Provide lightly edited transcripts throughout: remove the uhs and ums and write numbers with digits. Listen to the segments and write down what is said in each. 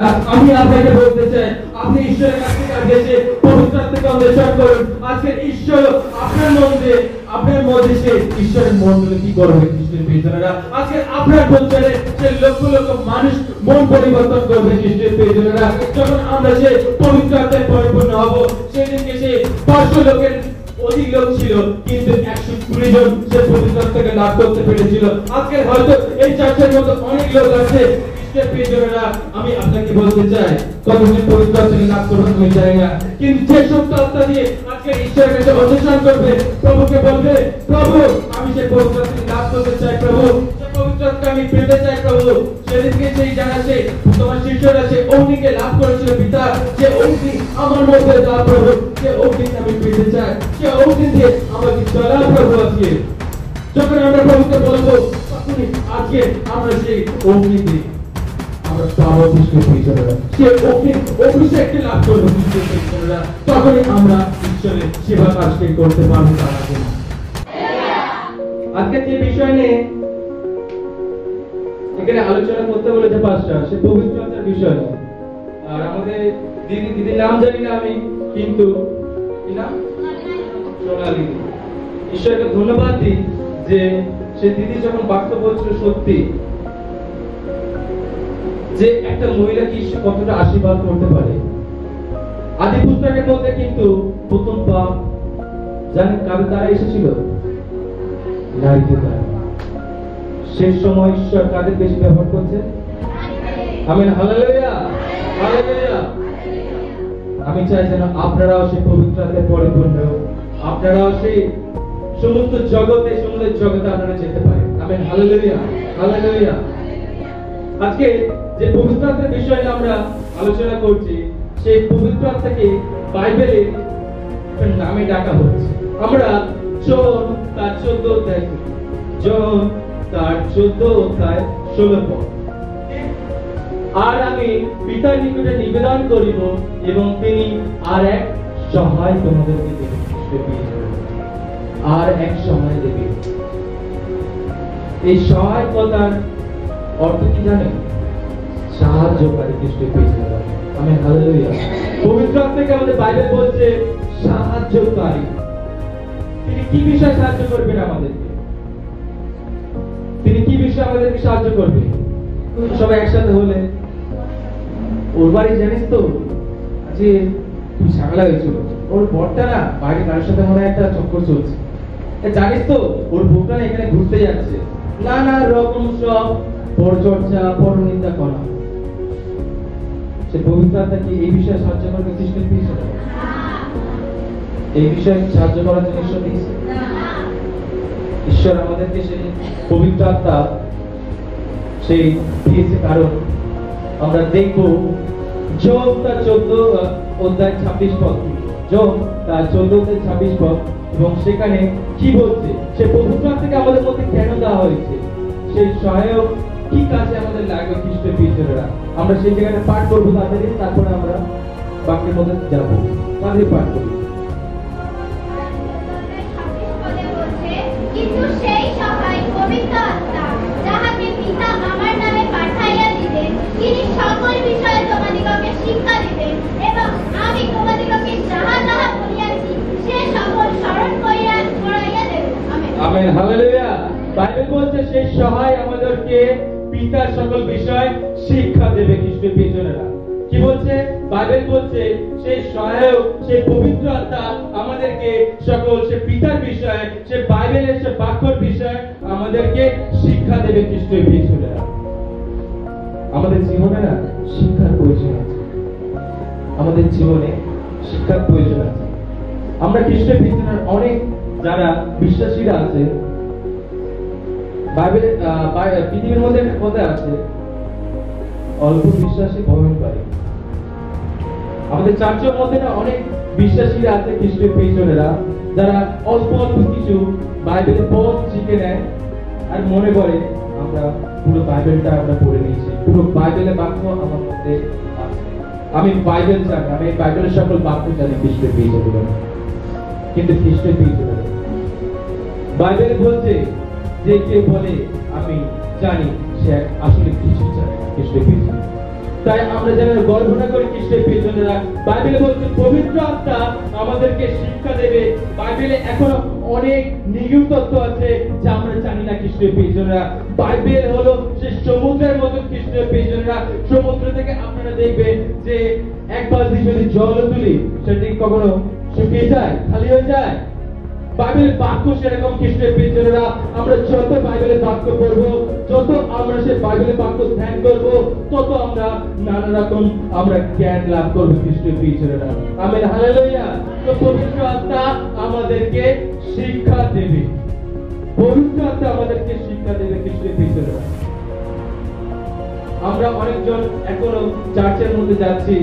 আমি আপনাকে বলতে চাই, আপনি ঈশ্বরের কাছ থেকে আগে এসে পবিত্র আত্মাকে অন্বেষণ করুন। আজকে ঈশ্বর আপনার মধ্যে সে ঈশ্বরের মন্ডলে কি করবে খ্রিস্টের প্রিয়জনেরা। আজকে আপনার বলছারে সে লক্ষ লক্ষ মানুষ মন পরিবর্তন করবে খ্রিস্টের প্রিয়জনেরা। যখন আমরা সে পবিত্র আত্মায় পরিপূর্ণ হব, সেদিনকে সে 500 লোকের অধিক লোক ছিল, কিন্তু 120 জন সে পবিত্র আত্মাকে লাভ করতে পেরেছিল। আজকে হয়তো এই চার্চের মধ্যে অনেক লোক আছে। আমি আপনাকে বলতে চাই, কতদিন পবিত্র আত্মাকে লাভ করবেন আমি জানি না, কিন্তু যে সত্য আত্মা দিয়ে আজকে ঈশ্বরের কাছে অন্বেষণ করবে, প্রভুকে বলবে, প্রভু আমি সেই পবিত্র আত্মাকে লাভ করতে চাই, প্রভু সেই পবিত্র আত্মা আমি পেতে চাই, প্রভু সেদিনকে সেই জানা সে তোমার শিষ্যরা সে অগ্নিকে লাভ করেছিল পিতা, যে অগ্নি আমার মধ্যে দাও প্রভু, সে অগ্নিকে আমি পেতে চাই, সে অগ্নি দিয়ে আমাকে জ্বালা প্রভু। আজকে যখন আমরা প্রভুকে বলবো, তখনই আজকে আমরা সেই অগ্নি দিই আমরা পাবো খ্রিস্টের প্রিয়জনেরা। সে অভিষেককে লাভ করবো খ্রিস্টের প্রিয়জনেরা, তখনই আমরা ঈশ্বরের সেবা কাজকে করতে পারবো তার জন্য। আজকে যে বিষয় নিয়ে এখানে আলোচনা করতে বলেছে পাস্টার, সে পবিত্র আত্মার বিষয়। আর আমাদের দিদির নাম জানি না আমি, কিন্তু কি নাম? সোনালী। ঈশ্বরকে ধন্যবাদ দিই যে সে দিদি যখন বাক্য বলছিল, সত্যি যে একটা মহিলা কি কতটা আশীর্বাদ করতে পারে। আদি পুস্তকের মধ্যে কিন্তু প্রথম পাপ জানেন কাদের দ্বারা এসেছিল? নারীদের দ্বারা। শেষ সময় ঈশ্বর কাদের বেশি ব্যবহার করছে? আমিন, হালেলুয়া, হালেলুয়া। আমি চাই যেন আপনারাও সেই পবিত্র আত্মায় পরিপূর্ণ, আপনারাও সেই সমস্ত জগতে আপনারা যেতে পারেন। আমিন, হালেলুয়া, হালেলুয়া। আজকে যে পবিত্র আত্মার বিষয় নিয়ে আমরা আলোচনা করছি, সেই পবিত্র আত্মাকে বাইবেলে নামে ডাকা হচ্ছে। আমরা জন তার 14 অধ্যায়, জন তার 14 অধ্যায় 16 পদ। আর আমি পিতার নিকটে নিবেদন করিব এবং তিনি আর এক সহায় তোমাদেরকে দেবেন। আর এক সহায় দেবেন। এই সহায়তার অর্থ কি জানেন? সাহায্যকারী খ্রিস্টের প্রিয়জনেরা। আমিন, হালেলুয়া। পবিত্র আত্মাকে আমাদের বাইবেল বলছে সাহায্যকারী। তিনি কি বিষয়ে সাহায্য করবেন আমাদেরকে? তিনি কি বিষয়ে আমাদেরকে সাহায্য করবেন? সবাই একসাথে হলে, ওর বাড়ি জানিস তো যে তুই ঝামেলা হয়েছিল, ওর বরটা না বাইরে কারোর সাথে মনে একটা চক্কর চলছে, জানিস তো ওর বউটা না এখানে ঘুরতে যাচ্ছে, নানা রকম সব পরচর্চা পরনিন্দা করা। সে পবিত্র আত্মাকে এই বিষয়ে সাহায্য করবে খ্রিস্টের প্রিয়জনেরা? এই বিষয়ে সাহায্য করার জন্য ঈশ্বর দিয়েছে। ঈশ্বর আমাদেরকে সেই পবিত্র আত্মা সেই দিয়েছে, কারণ আমরা দেখব যোগ তার 14 অধ্যায় 26 পদ, যোগ তার 14 অধ্যায় 26 পদ, এবং সেখানে কি বলছে? সে পবিত্র আত্মাকে আমাদের মধ্যে কেন দেওয়া হয়েছে, সেই সহায়ক কি কাজে আমাদের লাগবে খ্রিস্টের প্রিয়জনেরা। আমরা সেই জায়গাটা পাঠ করবো তাড়াতাড়ি, তারপরে আমরা বাক্যের মধ্যে যাবো। তাড়াতাড়ি পাঠ করি। কিন্তু সেই সহায় পবিত্র আত্মা, যাহাকে পিতা আমার নামে পাঠাইয়া দিবেন, তিনি সকল বিষয়ে তোমাদিগকে শিক্ষা দিবেন, এবং আমি তোমাদিগকে যাহা যাহা বলিয়াছি সে সকল স্মরণ করাইয়া দেবেন। Amen, amen, hallelujah. বাইবেল বলছে সেই সহায় আমাদেরকে পিতার সকল বিষয় শিক্ষা দেবে খ্রিস্টের প্রিয়জনেরা। কি বলছে? বাইবেল বলছে সেই সহায়ক, সেই পবিত্র আত্মা আমাদেরকে সকল সে পিতার বিষয়, সে বাইবেলের সে বাক্যর বিষয় আমাদেরকে শিক্ষা দেবে খ্রিস্টের প্রিয়জনেরা। আমাদের জীবনে না শিক্ষার প্রয়োজন আছে, আমাদের জীবনে শিক্ষার প্রয়োজন আছে। আমরা খ্রিস্টের প্রিয়জনেরা অনেক যারা বিশ্বাসীরা আছে, বাইবেলে পৃথিবীর মধ্যে একটা কথা আছে, অল্প বিশ্বাসী ভ্রমণ করে। আমাদের চার্চের মধ্যে না অনেক বিশ্বাসীরা আছে খ্রিস্টের প্রিয়জনেরা, যারা অল্প অল্প কিছু বাইবেলের পদ শিখে নেয় আর মনে করে আমরা পুরো বাইবেলটা আমরা পড়ে নিয়েছি, পুরো বাইবেলের বাক্য আমার মধ্যে আছে, আমি বাইবেল জানি, আমি বাইবেলের সকল বাক্য জানি খ্রিস্টের প্রিয়জনেরা। কিন্তু খ্রিস্টের প্রিয়জনেরা বাইবেল বলছে যে কে বলে আমি জানি, সে আসলে কিছু জানে খ্রিস্টের প্রিয়জনেরা। তাই আমরা যেন গর্ব না করি খ্রিস্টের প্রিয়জনেরা। বাইবেলে বলছে পবিত্র আত্মা আমাদেরকে শিক্ষা দেবে। বাইবেলে এখনো অনেক নিগূঢ় তত্ত্ব আছে যা আমরা জানি না খ্রিস্টের প্রিয়জনেরা। বাইবেল হলো সে সমুদ্রের মতো খ্রিস্টের প্রিয়জনেরা। সমুদ্র থেকে আপনারা দেখবেন যে এক বালতি যদি জল তুলি সেটি কখনো শুকিয়ে যায়, খালি হয়ে যায়। বাইবেলের বাক্য সেরকম খ্রিস্টের প্রিয়জনেরা। আমরা যত বাইবেলের বাক্য পড়বো, যত আমরা সে বাইবেলের বাক্য ধ্যান করবো, তত আমরা নানা রকম আমরা জ্ঞান লাভ করবো খ্রিস্টের প্রিয়জনেরা। Amen, hallelujah. তো পবিত্র আত্মা আমাদেরকে শিক্ষা দেবে, পবিত্র আত্মা আমাদেরকে শিক্ষা দেবে খ্রিস্টের প্রিয়জনেরা। আমরা অনেকজন এখনো চার্চের মধ্যে যাচ্ছি,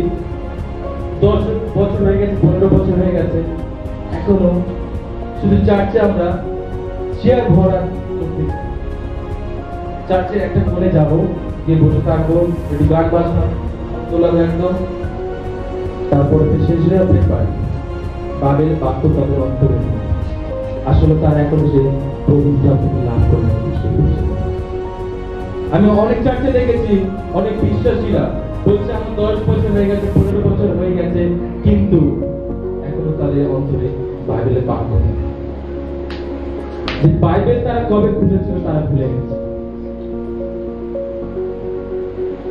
10 বছর হয়ে গেছে, 15 বছর হয়ে গেছে, এখনো শুধু চার্চে আমরা চেয়ার ভরা করতে, চার্চে একটা কোণে যাব, গিয়ে বসে থাকবো, একটু গান বাজনা তোলাবো একদম, তারপরে শেষে আপনি পাই বাইবেলের বাক্য তাদের অন্তরে আসলে তার এখনো সে পবিত্র আত্মা লাভ করে না। আমি অনেক চার্চে দেখেছি অনেক বিশ্বাসীরা বলছে আমার 10 বছর হয়ে গেছে, 15 বছর হয়ে গেছে, কিন্তু এখনো তাদের অন্তরে বাইবেলের বাক্য নেই। যে বাইবেল তারা কবে খুঁজেছিল তারা ভুলে গেছে।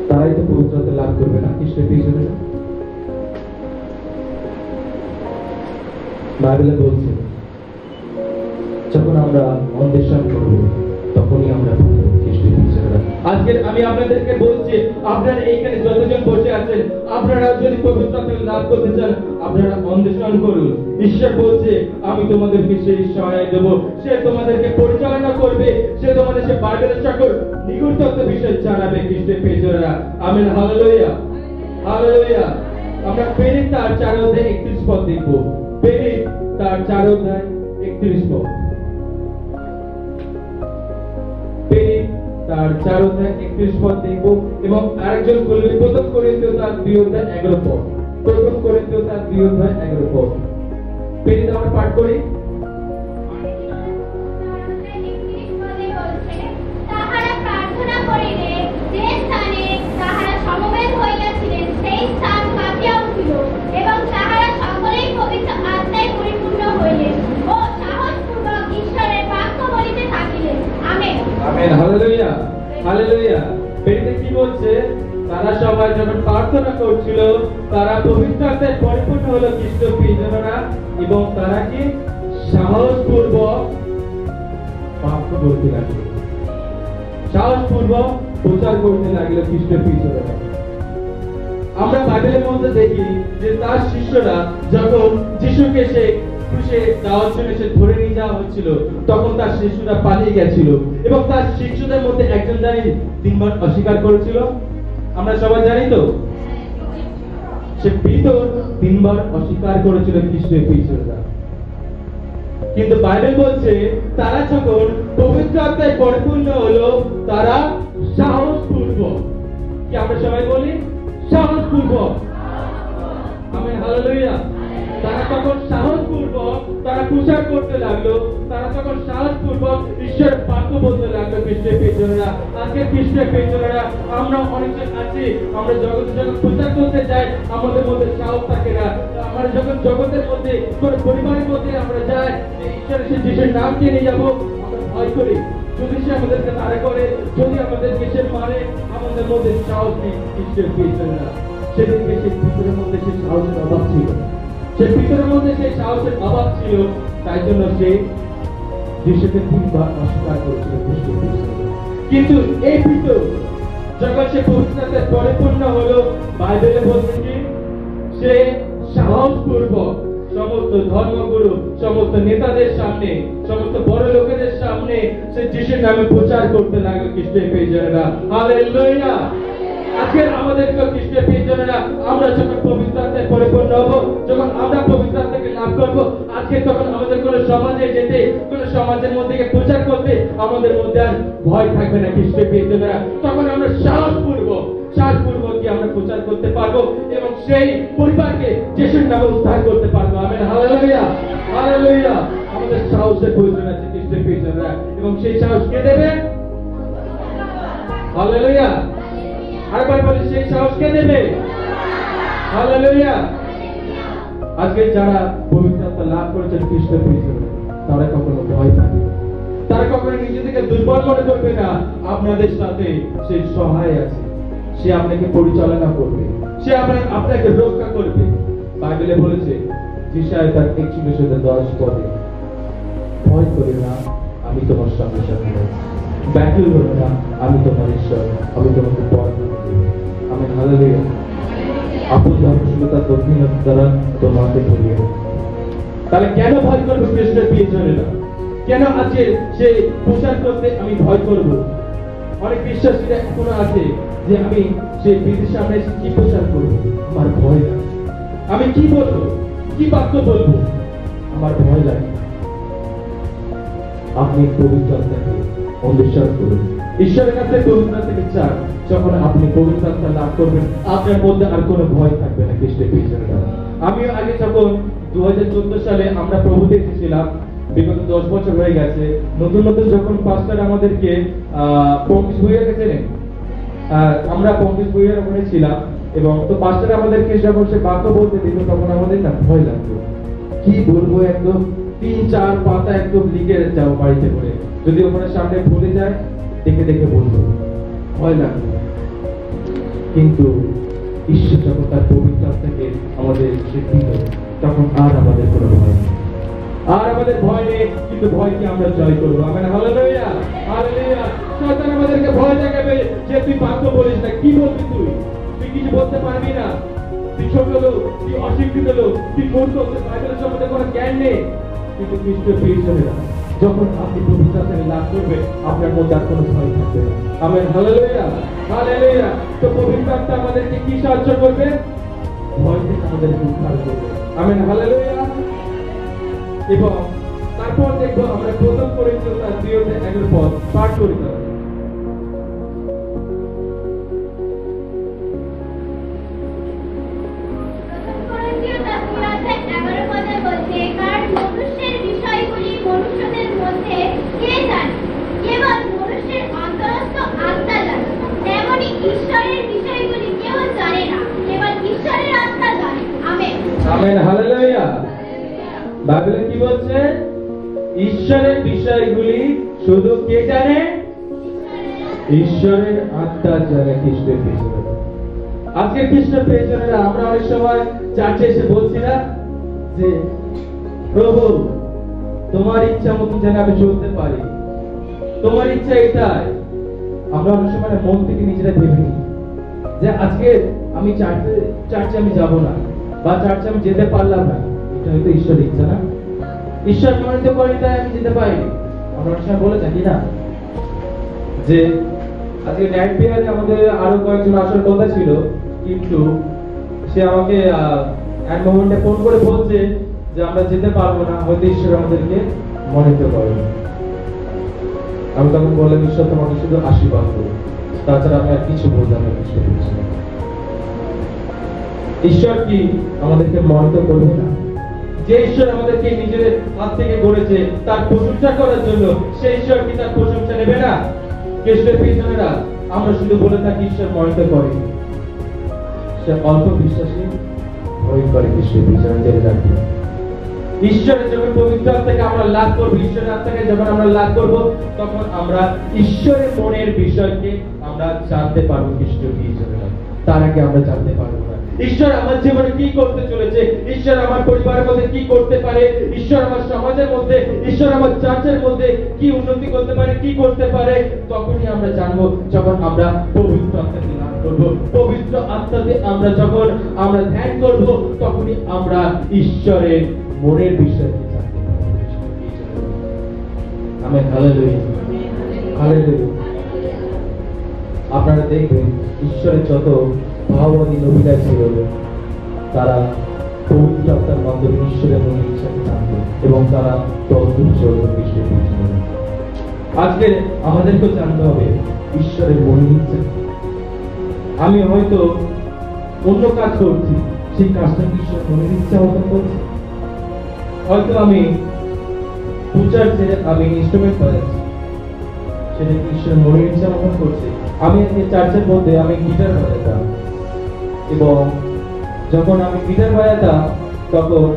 তারাই তো পবিত্রতা লাভ করবে না খ্রিস্টের পিছনে। বাইবেলে বলছে যখন আমরা অন্বেষণ করব তখনই আমরা খ্রিস্টের পিছনে। আজকে আমি আপনাদেরকে বলছি, আপনারা এইখানে যতজন বসে আছেন, আপনারা যদি পবিত্রতা লাভ করতে চান, আপনারা অন্বেষণ করুন। ঈশ্বর বলছে আমি তোমাদেরকে সেই সহায় দেব, সে তোমাদেরকে পরিচালনা করবে, সে তোমাদের সে বাইবেলের সকল নিগূঢ় তত্ত্ব বিষয় জানাবে খ্রিস্টের প্রিয়জনেরা। Amen, hallelujah, hallelujah. আমরা প্রেরিত তার 4 অধ্যায় 31 পদ দেখব। প্রেরিত তার 4 অধ্যায় 31 পদ। প্রেরিত তার 4 অধ্যায় 31 পদ দেখব এবং আরেকজন বলবে প্রথম করিন্থীয় তার 2 অধ্যায় 11 পদ। প্রথম করিন্থীয় তার 2 অধ্যায় 11 পদ। প্রেরিত আমরা পাঠ করি। তাহারা প্রার্থনা করিলে যে স্থানে তাহারা সমবেত হইয়াছিলেন সেই স্থান কাঁপিয়া উঠিল এবং তাহারা সকলেই পবিত্র আত্মায় পরিপূর্ণ হইলেন ও সাহসপূর্বক ঈশ্বরের বাক্য বলিতে থাকিলেন। Amen, amen, hallelujah, hallelujah. প্রেরিত কি বলছে? তারা সবাই যখন প্রার্থনা করছিল তারা পবিত্র আত্মায় পরিপূর্ণ হলো খ্রিস্টের প্রিয়জনেরা এবং তারা কি সাহসপূর্বক বাক্য বলতে লাগলো, সাহসপূর্বক প্রচার করতে লাগলো খ্রিস্টের প্রিয়জনেরা। আমরা বাইবেলের মধ্যে দেখি যে তার শিষ্যরা যখন যিশুকে সে ক্রুশে দেওয়ার জন্য সে ধরে নিয়ে যাওয়া হচ্ছিল, তখন তার শিষ্যরা পালিয়ে গেছিল এবং তার শিষ্যদের মধ্যে একজন জানি 3 বার অস্বীকার করেছিল। আমরা সবাই জানি তো, সে পিতর 3 বার অস্বীকার করেছিল খ্রিস্টের প্রিয়জনেরা। কিন্তু বাইবেল বলছে তারা যখন পবিত্র আত্মায় পরিপূর্ণ হলো তারা সাহসপূর্বক, কি আমরা সবাই বলি সাহসপূর্বক, আমেন, হালেলুয়া। তারা তখন সাহসপূর্বক তারা প্রচার করতে লাগলো, তারা তখন সাহসপূর্বক ঈশ্বরের বাক্য বলতে লাগলো খ্রিস্টের প্রিয়জনেরা। আজকে খ্রিস্টের প্রিয়জনেরা আমরা অনেকজন আছি, আমরা জগতে যখন প্রচার করতে যাই আমাদের মধ্যে সাহস থাকে না। আমরা যখন জগতের মধ্যে কোন পরিবারের মধ্যে আমরা যাই যে ঈশ্বরের সে যিশুর নামকে নিয়ে যাবো, আমরা ভয় করি যদি সে আমাদেরকে তাড়া করে, যদি আমাদেরকে সে মারে, আমাদের মধ্যে সাহস নেই খ্রিস্টের প্রিয়জনেরা। সেদিনকে সে ভিতরের মধ্যে সে সাহসের অভাব ছিল, সে ভিতরের মধ্যে সেই সাহসের অভাব ছিল, তাই জন্য সে যিশুকে 3 বার অস্বীকার করেছিল খ্রিস্টের প্রিয়জনেরা। কিন্তু এই ভিতর যখন সে পবিত্রতায় পরিপূর্ণ হলো, বাইবেলে বলছে কি সে সাহসপূর্বক সমস্ত ধর্মগুরু, সমস্ত নেতাদের সামনে, সমস্ত বড় লোকেদের সামনে সে যিশুর নামে প্রচার করতে লাগলো খ্রিস্টের প্রিয়জনেরা। হালেলুয়া। আজকে আমাদেরকে খ্রিস্টের প্রিয়জনেরা আমরা যখন পবিত্র আত্মায় পরিপূর্ণ হব, যখন আমরা পবিত্র আত্মাকে লাভ করব, আজকে তখন আমাদের কোন সমাজে যেতে, কোন সমাজের মধ্যে প্রচার করতে আমাদের মধ্যে আর ভয় থাকবে না খ্রিস্টের প্রিয়জনেরা। তখন আমরা সাহসপূর্বক কি আমরা প্রচার করতে পারবো এবং সেই পরিবারকে যিশুর নামে উদ্ধার করতে পারবো। Amen, hallelujah, hallelujah. আমাদের সাহসের প্রয়োজন আছে খ্রিস্টের প্রিয়জনেরা এবং সেই সাহস কে দেবে? হালেলুয়া, আরেকবার বলি, সেই সাহস কে দেবে? হালেলুয়া। আজকে যারা পবিত্রতা লাভ করেছেন খ্রিস্টের পিছনে, তারা কখনো ভয় পাবে না, তারা কখনো নিজেদেরকে দুর্বল মনে করবে না। আপনাদের সাথে সে সহায় আছে, সে আপনাকে পরিচালনা করবে, সে আপনাকে রক্ষা করবে। বাইবেলে বলেছে যিশায়া তার 41:10 পদে, ভয় করে না, আমি তোমার সাথে সাথে আছি, ব্যাকুল হলো না, আমি তোমার ঈশ্বর, আমি তোমাকে ভয় করব। Amen, hallelujah. আপন ধর্মশীলতা দক্ষিণতা দ্বারা তোমাকে ধরিয়ে। তাহলে কেন ভয় করবো খ্রিস্টের পিছনেরা? কেন আজকে সে প্রচার করতে আমি ভয় করব? অনেক বিশ্বাসীরা এখনো আছে যে আমি সে বিদেশের সামনে এসে কি প্রচার করবো, আমার ভয় লাগে, আমি কি বলবো, কি বাক্য বলবো, আমার ভয় লাগে। আপনি পবিত্রতাকে অনুসরণ করুন, ঈশ্বরের কাছে পবিত্রতাকে চান। যখন আপনি পবিত্রতা লাভ করবেন, আপনার মধ্যে আর কোনো ভয় থাকবে না খ্রিস্টের পিছনে। আমিও আগে যখন 2014 সালে আমরা প্রভুতে এসেছিলাম, বিগত 10 বছর হয়ে গেছে, নতুন নতুন যখন পাস্টার আমাদেরকে পঙ্কিশ ভুইয়ার কাছে নেন, আমরা পঙ্কিশ ভুইয়ার ওখানে ছিলাম, এবং তো পাস্টার আমাদেরকে যখন সে বাক্য বলতে দিল, তখন আমাদের না ভয় লাগতো। কি বলবো, একদম 3-4 পাতা একদম লিখে যাও বাড়িতে করে, যদি ওখানে সামনে ভুলে যায় দেখে দেখে বলবো, ভয় লাগতো। কিন্তু ঈশ্বর যখন তার পবিত্র আত্মাকে আমাদের শিক্ষিত, তখন আর আমাদের কোনো ভয় নেই, আর আমাদের ভয় নেই। কিন্তু ভয়কে আমরা জয় করবো। Amen, hallelujah, hallelujah. শয়তান আমাদেরকে ভয় দেখাবে যে তুই বাক্য বলিস না, কি বলবি, তুই কিছু বলতে পারবি না, তুই ছোট লোক, তুই অশিক্ষিত লোক, তুই মূর্খ, বাইবেলের সম্বন্ধে কোনো জ্ঞান নেই। কিন্তু খ্রিস্টের পিছনেরা যখন আপনি পবিত্র আত্মাকে লাভ করবে, আপনার মধ্যে আর কোনো ভয় থাকবে না। Amen, hallelujah, hallelujah. তো পবিত্র আত্মা আমাদেরকে কি সাহায্য করবে? ভয় থেকে আমাদেরকে উদ্ধার করবে। Amen, hallelujah. এবং তারপর দেখবো আমরা 1 করিন্থীয় তার 2:11 পদ পাঠ করিতে হবে। Amen, hallelujah. বাইবেলে কি বলছে? ঈশ্বরের বিষয়গুলি শুধু কে জানে? ঈশ্বরের আত্মা জানে খ্রিস্টের পেছনে। আজকে খ্রিস্টের পেছনে আমরা অনেক সময় চার্চে এসে বলছি না যে প্রভু তোমার ইচ্ছা মতো যেন আমি চলতে পারি, তোমার ইচ্ছা এটাই। আমরা অনেক সময় মন থেকে নিজেরা ভেবে নিই যে আজকে আমি চার্চে আমি যাব না, বা চার্চে আমি যেতে পারলাম না, এটা হয়তো ঈশ্বরের ইচ্ছা না, ঈশ্বর মনোনীত করেনি তাই আমি যেতে পারিনি। আমরা অনেক সময় বলে থাকি না যে আজকে নাইট প্রেয়ারে আমাদের আরো কয়েকজন আসার কথা ছিল, কিন্তু সে আমাকে এক মোমেন্টে ফোন করে বলছে যে আমরা যেতে পারবো না, হয়তো ঈশ্বর আমাদেরকে মনোনীত করেনি। আমি তখন বললাম, ঈশ্বর তোমাকে শুধু আশীর্বাদ করুন, তাছাড়া আমি আর কিছু বললাম না। ঈশ্বর কি আমাদেরকে মনোনীত করবে না? যে ঈশ্বর আমাদেরকে নিজের হাত থেকে গড়েছে তার প্রশংসা করার জন্য, সেই ঈশ্বর কি তার প্রশংসা নেবে না? খ্রিস্টের পিছনেরা আমরা শুধু বলে থাকি ঈশ্বর মনোনীত করে, সে অল্প বিশ্বাসী ভয় করে খ্রিস্টের পিছনে জেনে রাখবে। ঈশ্বরের যখন পবিত্র আত্মাকে আমরা লাভ করবো, ঈশ্বরের আত্মাকে যখন আমরা লাভ করবো, তখন আমরা ঈশ্বরের মনের বিষয়কে আমরা জানতে পারবো। খ্রিস্টের পিছনেরা তার আগে আমরা জানতে পারবো না ঈশ্বর আমার জীবনে কি করতে চলেছে, ঈশ্বর আমার পরিবারের মধ্যে কি করতে পারে, ঈশ্বর আমার সমাজের মধ্যে, ঈশ্বর আমার চার্চের মধ্যে কি উন্নতি করতে পারে, কি করতে পারে। তখনই আমরা জানবো যখন আমরা পবিত্র আত্মাকে লাভ করবো। পবিত্র আত্মাতে আমরা যখন আমরা ধ্যান করবো, তখনই আমরা ঈশ্বরের মনের বিষয়কে জানতে পারবো। Amen, hallelujah, hallelujah. আপনারা দেখবেন ঈশ্বরের যত ভাববাদী নবীরা ছিল, তারা পবিত্র আত্মার মাধ্যমে ঈশ্বরের মনের ইচ্ছাকে জানতো এবং তারা তদ্রূপ চলতো খ্রিস্টের পিছনে। আজকে আমাদেরকেও জানতে হবে ঈশ্বরের মনের ইচ্ছা। আমি হয়তো অন্য কাজ করছি, সেই কাজটা কি ঈশ্বরের মনের ইচ্ছা মতন করছি? হয়তো আমি পূজার ছেড়ে আমি ইনস্ট্রুমেন্ট বাজাচ্ছি, সেটা কি ঈশ্বর মনের ইচ্ছা মতন করছে? আমি এই চার্চের মধ্যে আমি গিটার বাজাতাম, এবং যখন আমি গিটার বাজাতাম তখন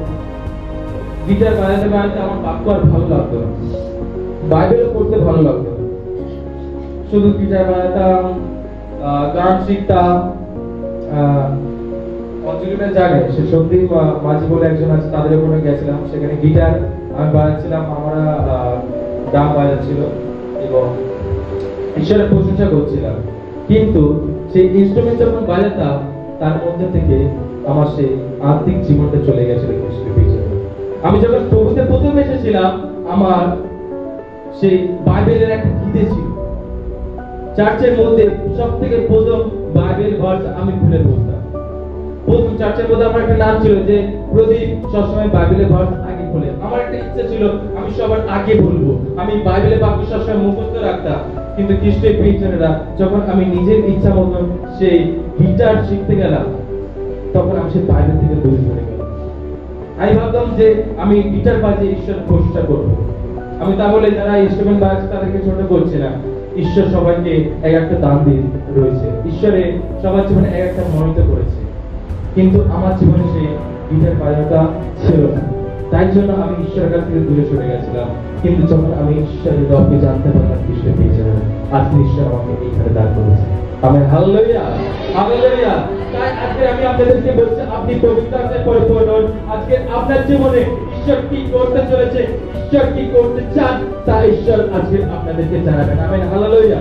গিটার বাজাতে বাজাতে আমার বাক্য আর ভালো লাগতো না, বাইবেলও পড়তে ভালো লাগতো না। শুধু গিটার বাজাতাম, গান শিখতাম। অঞ্জলিটা জানে, সে সন্দীপ মাঝি বলে একজন আছে, তাদের ওখানে গেছিলাম, সেখানে গিটার আমি বাজাচ্ছিলাম, আমরা গান বাজাচ্ছিল এবং ঈশ্বরের প্রশংসা করছিলাম। কিন্তু সেই ইনস্ট্রুমেন্ট যখন বাজাতাম তার মধ্যে থেকে আমার সেই আত্মিক জীবনটা চলে গেছিল খ্রিস্টের পিছনে। আমি যখন প্রভুতে প্রথম এসেছিলাম, আমার সেই বাইবেলের একটা গীতে ছিল, চার্চের মধ্যে সব থেকে প্রথম বাইবেল ভার্স আমি খুলে বলতাম। প্রথম চার্চের মধ্যে আমার একটা নাম ছিল যে প্রদীপ সবসময় বাইবেলের ভার্স আগে খুলে। আমার একটা ইচ্ছা ছিল আমি সবার আগে বলবো, আমি বাইবেলের বাক্য সবসময় মুখস্থ রাখতাম। কিন্তু খ্রিস্টের প্রিয়জনেরা, যখন আমি নিজের ইচ্ছা মতন সেই গিটার শিখতে গেলাম, তখন আমি সেই বাইবেল থেকে দূরে সরে গেলাম। আমি ভাবতাম যে আমি গিটার বাজিয়ে ঈশ্বরের প্রশংসা করবো। আমি তা বলে যারা ইনস্ট্রুমেন্ট বাজাচ্ছে তাদেরকে ছোট করছি না। ঈশ্বর সবাইকে এক একটা দান দিয়ে রয়েছে, ঈশ্বরে সবার জীবনে এক একটা মনোনীত করেছে, কিন্তু আমার জীবনে সেই গিটার বাজানোটা ছিল না। তাই জন্য আমি ঈশ্বরের কাছ থেকে দূরে সরে গেছিলাম। কিন্তু যখন আমি ঈশ্বরের রবকে জানতে পারলাম, খ্রিস্টের প্রিয়জনেরা, আজকে ঈশ্বর আমাকে এইখানে দান করেছে। Amen, hallelujah, hallelujah. তাই আজকে আমি আপনাদেরকে বলছি, আপনি পবিত্র আত্মায় পরিপূর্ণ হন। আজকে আপনার জীবনে ঈশ্বর কি করতে চলেছে, ঈশ্বর কি করতে চান, তা ঈশ্বর আজকে আপনাদেরকে জানাবেন। Amen, hallelujah,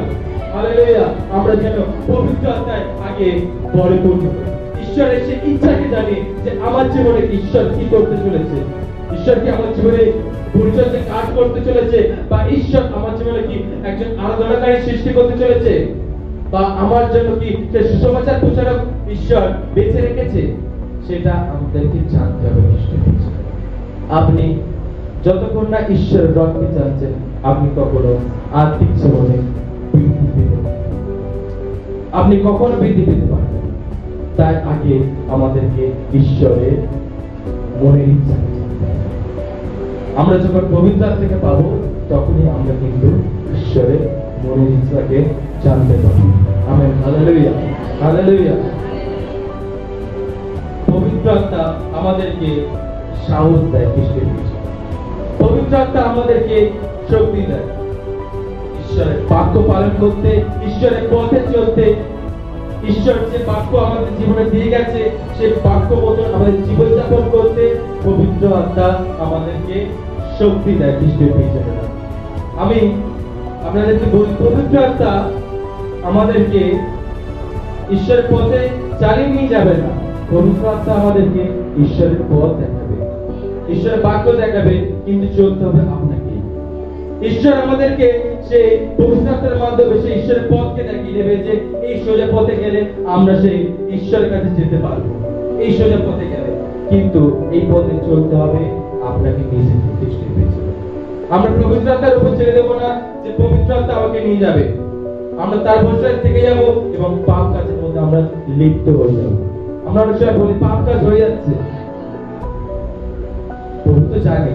hallelujah. আমরা যেন পবিত্র আত্মায় আগে পরিপূর্ণ হই, ঈশ্বরের সেই ইচ্ছাকে জানি যে আমার জীবনে ঈশ্বর কি করতে চলেছে, ঈশ্বর কি আমার জীবনে পরিচর্যা কাজ করতে চলেছে, বা ঈশ্বর আমার জীবনে কি একজন আরাধনাকারী সৃষ্টি করতে চলেছে, বা আমার জন্য কি সে সুসমাচার প্রচারক ঈশ্বর বেঁচে রেখেছে, সেটা আমাদেরকে জানতে হবে। আপনি যতক্ষণ না ঈশ্বরের রবকে জানছেন, আপনি কখনো আত্মিক জীবনে বৃদ্ধি পেতে, আপনি কখনো বৃদ্ধি পেতে পারবেন। তাই আগে আমাদেরকে ঈশ্বরের মনের ইচ্ছা, আমরা যখন পবিত্র থেকে পাবো, তখনই আমরা কিন্তু ঈশ্বরের মনের ইচ্ছাকে জানতে পারবো। Amen, hallelujah, hallelujah. পবিত্র আত্মা আমাদেরকে সাহস দেয় খ্রিস্টের পিছনে, পবিত্র আত্মা আমাদেরকে শক্তি দেয় ঈশ্বরের বাক্য পালন করতে, ঈশ্বরের পথে চলতে। ঈশ্বর যে বাক্য আমাদের জীবনে দিয়ে গেছে, সেই বাক্য মতন আমাদের জীবনযাপন করতে পবিত্র আত্মা আমাদেরকে শক্তি দেয় খ্রিস্টের পিছনে। আমি আপনাদেরকে বলি, পবিত্র আত্মা আমাদেরকে ঈশ্বরের পথে চালিয়ে নিয়ে যাবে না, পবিত্র আত্মা আমাদেরকে ঈশ্বরের পথ দেখাবে, ঈশ্বরের বাক্য দেখাবে, কিন্তু চলতে হবে আপনাকে। ঈশ্বর আমাদেরকে সেই পবিত্র আত্মার মাধ্যমে সেই ঈশ্বরের পথকে দেখিয়ে দেবে যে এই সোজা পথে গেলে আমরা সেই ঈশ্বরের কাছে যেতে পারবো, এই সোজা পথে গেলে। কিন্তু এই পথে চলতে হবে আপনাকে নিজে খ্রিস্টের পেছনে। আমরা পবিত্র আত্মার উপর ছেড়ে দেবো না যে পবিত্র আত্মা আমাকে নিয়ে যাবে, আমরা তার ভরসায় থেকে যাব এবং পাপ কাজের মধ্যে আমরা লিপ্ত হয়ে যাব। আমরা অনেক সময় বলি পাপ কাজ হয়ে যাচ্ছে, পবিত্র জানে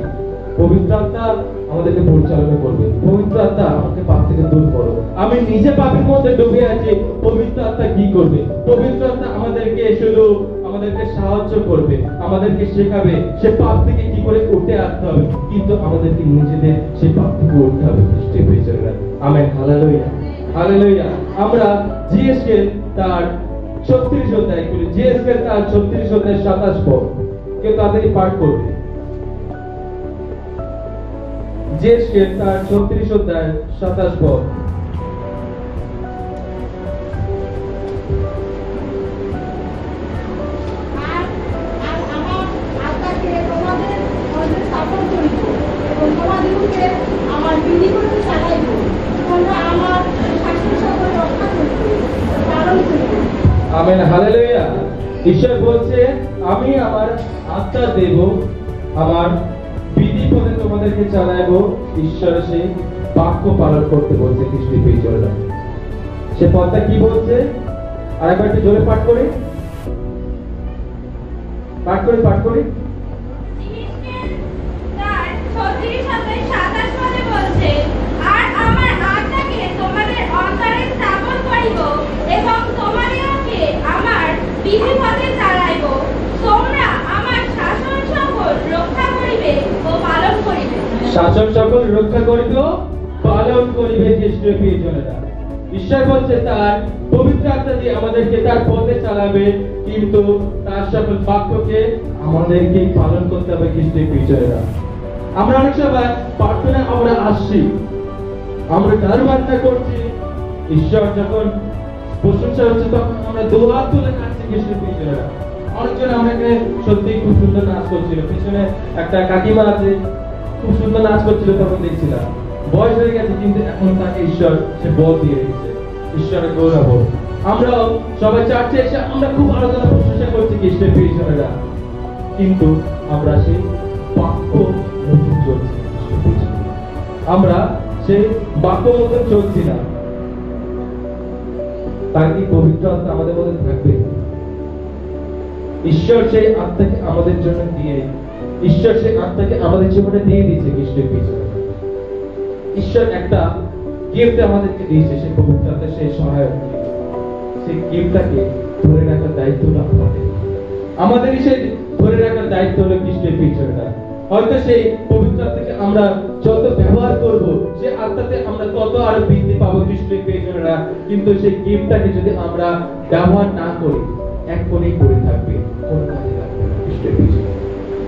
পবিত্র আত্মা আমাদেরকে পরিচালনা করবে, পবিত্র আত্মা আমাকে পাপ থেকে দূর করো। আমি নিজে পাপের মধ্যে ডুবে আছি, পবিত্র আত্মা কি করবে? পবিত্র আত্মা আমাদেরকে শুধু আমাদেরকে সাহায্য করবে, আমাদেরকে শেখাবে সে পাপ থেকে কি করে উঠে আসতে হবে, কিন্তু আমাদেরকে নিজেদের সেই পাপ থেকে উঠতে হবে খ্রিস্টের প্রিয়জনেরা। Amen, hallelujah, hallelujah. আমরা জিএসকে তার 36 অধ্যায় করি, জিএসকে তার 36 অধ্যায় 27 পদ, কেউ তাড়াতাড়ি পাঠ করবে। জিএসকে তার 36 অধ্যায় 27 পদ। Amen, hallelujah. ঈশ্বর বলছে আমি আমার আত্মা দেব, আমার বিধি পথে তোমাদেরকে চালাবো। ঈশ্বর সেই বাক্য পালন করতে বলছে খ্রিস্টের প্রিয়জনেরা। সে পথটা কি বলছে? আরেকবার একটু জোরে পাঠ করি, পাঠ করি, পাঠ করি। তার 36 অধ্যায় 27 পদে বলছে, আর আমার আত্মাকে বিধিপথে চালাইব। তোমরা আমার শাসন সকল রক্ষা করিবে ও পালন করিবে। শাসন সকল রক্ষা করিবে ও পালন করিবে খ্রিস্টীয় প্রিয়জনেরা। ঈশ্বর বলছে তার পবিত্র আত্মা দিয়ে আমাদেরকে তার পথে চালাবে, কিন্তু তার সকল বাক্যকে আমাদেরকে পালন করতে হবে খ্রিস্টীয় প্রিয়জনেরা। আমরা অনেক সময় প্রার্থনা আমরা আসছি, আমরা গান বাজনা করছি, ঈশ্বর যখন প্রশংসা হচ্ছে তখন আমরা দু হাত তুলে নাচছি খ্রিস্টীয় প্রিয়জনেরা। অনেকজন আমাকে সত্যি খুব সুন্দর নাচ করছিল, পিছনে একটা কাকিমা আছে খুব সুন্দর নাচ করছিল, তখন দেখছিলাম বয়স হয়ে গেছে কিন্তু এখন তাকে ঈশ্বর সে বল দিয়ে রেখেছে, ঈশ্বরের গৌরব হোক। আমরাও সবাই চার্চে এসে আমরা খুব আরাধনা প্রশংসা করছি খ্রিস্টের প্রিয়জনেরা, কিন্তু আমরা সেই বাক্য মতন চলছি না। আমরা সেই বাক্য মতন চলছি না। তার কি পবিত্র আত্মা আমাদের মধ্যে থাকবে? ঈশ্বর সেই আত্মাকে আমাদের জন্য দিয়ে, ঈশ্বর সেই আত্মাকে আমাদের জীবনে দিয়ে দিয়েছে খ্রিস্টের প্রিয়জনেরা। ঈশ্বর একটা গিফট আমাদেরকে দিয়েছে, সেই পবিত্র আত্মা, সেই সহায়ক। সেই গিফটটাকে ধরে রাখার দায়িত্ব আমাদের, আমাদেরই সেই ধরে রাখার দায়িত্ব হলো খ্রিস্টের প্রিয়জনেরা। হয়তো সেই পবিত্র আত্মাকে আমরা যত ব্যবহার করব, সেই আত্মাতে আমরা তত আরো বৃদ্ধি পাবো খ্রিস্টের প্রিয়জনেরা, কিন্তু সেই গিফটটাকে যদি আমরা ব্যবহার না করি, এক কোণেই পড়ে থাকবে, কোন কাজে লাগবে না খ্রিস্টের প্রিয়জনেরা।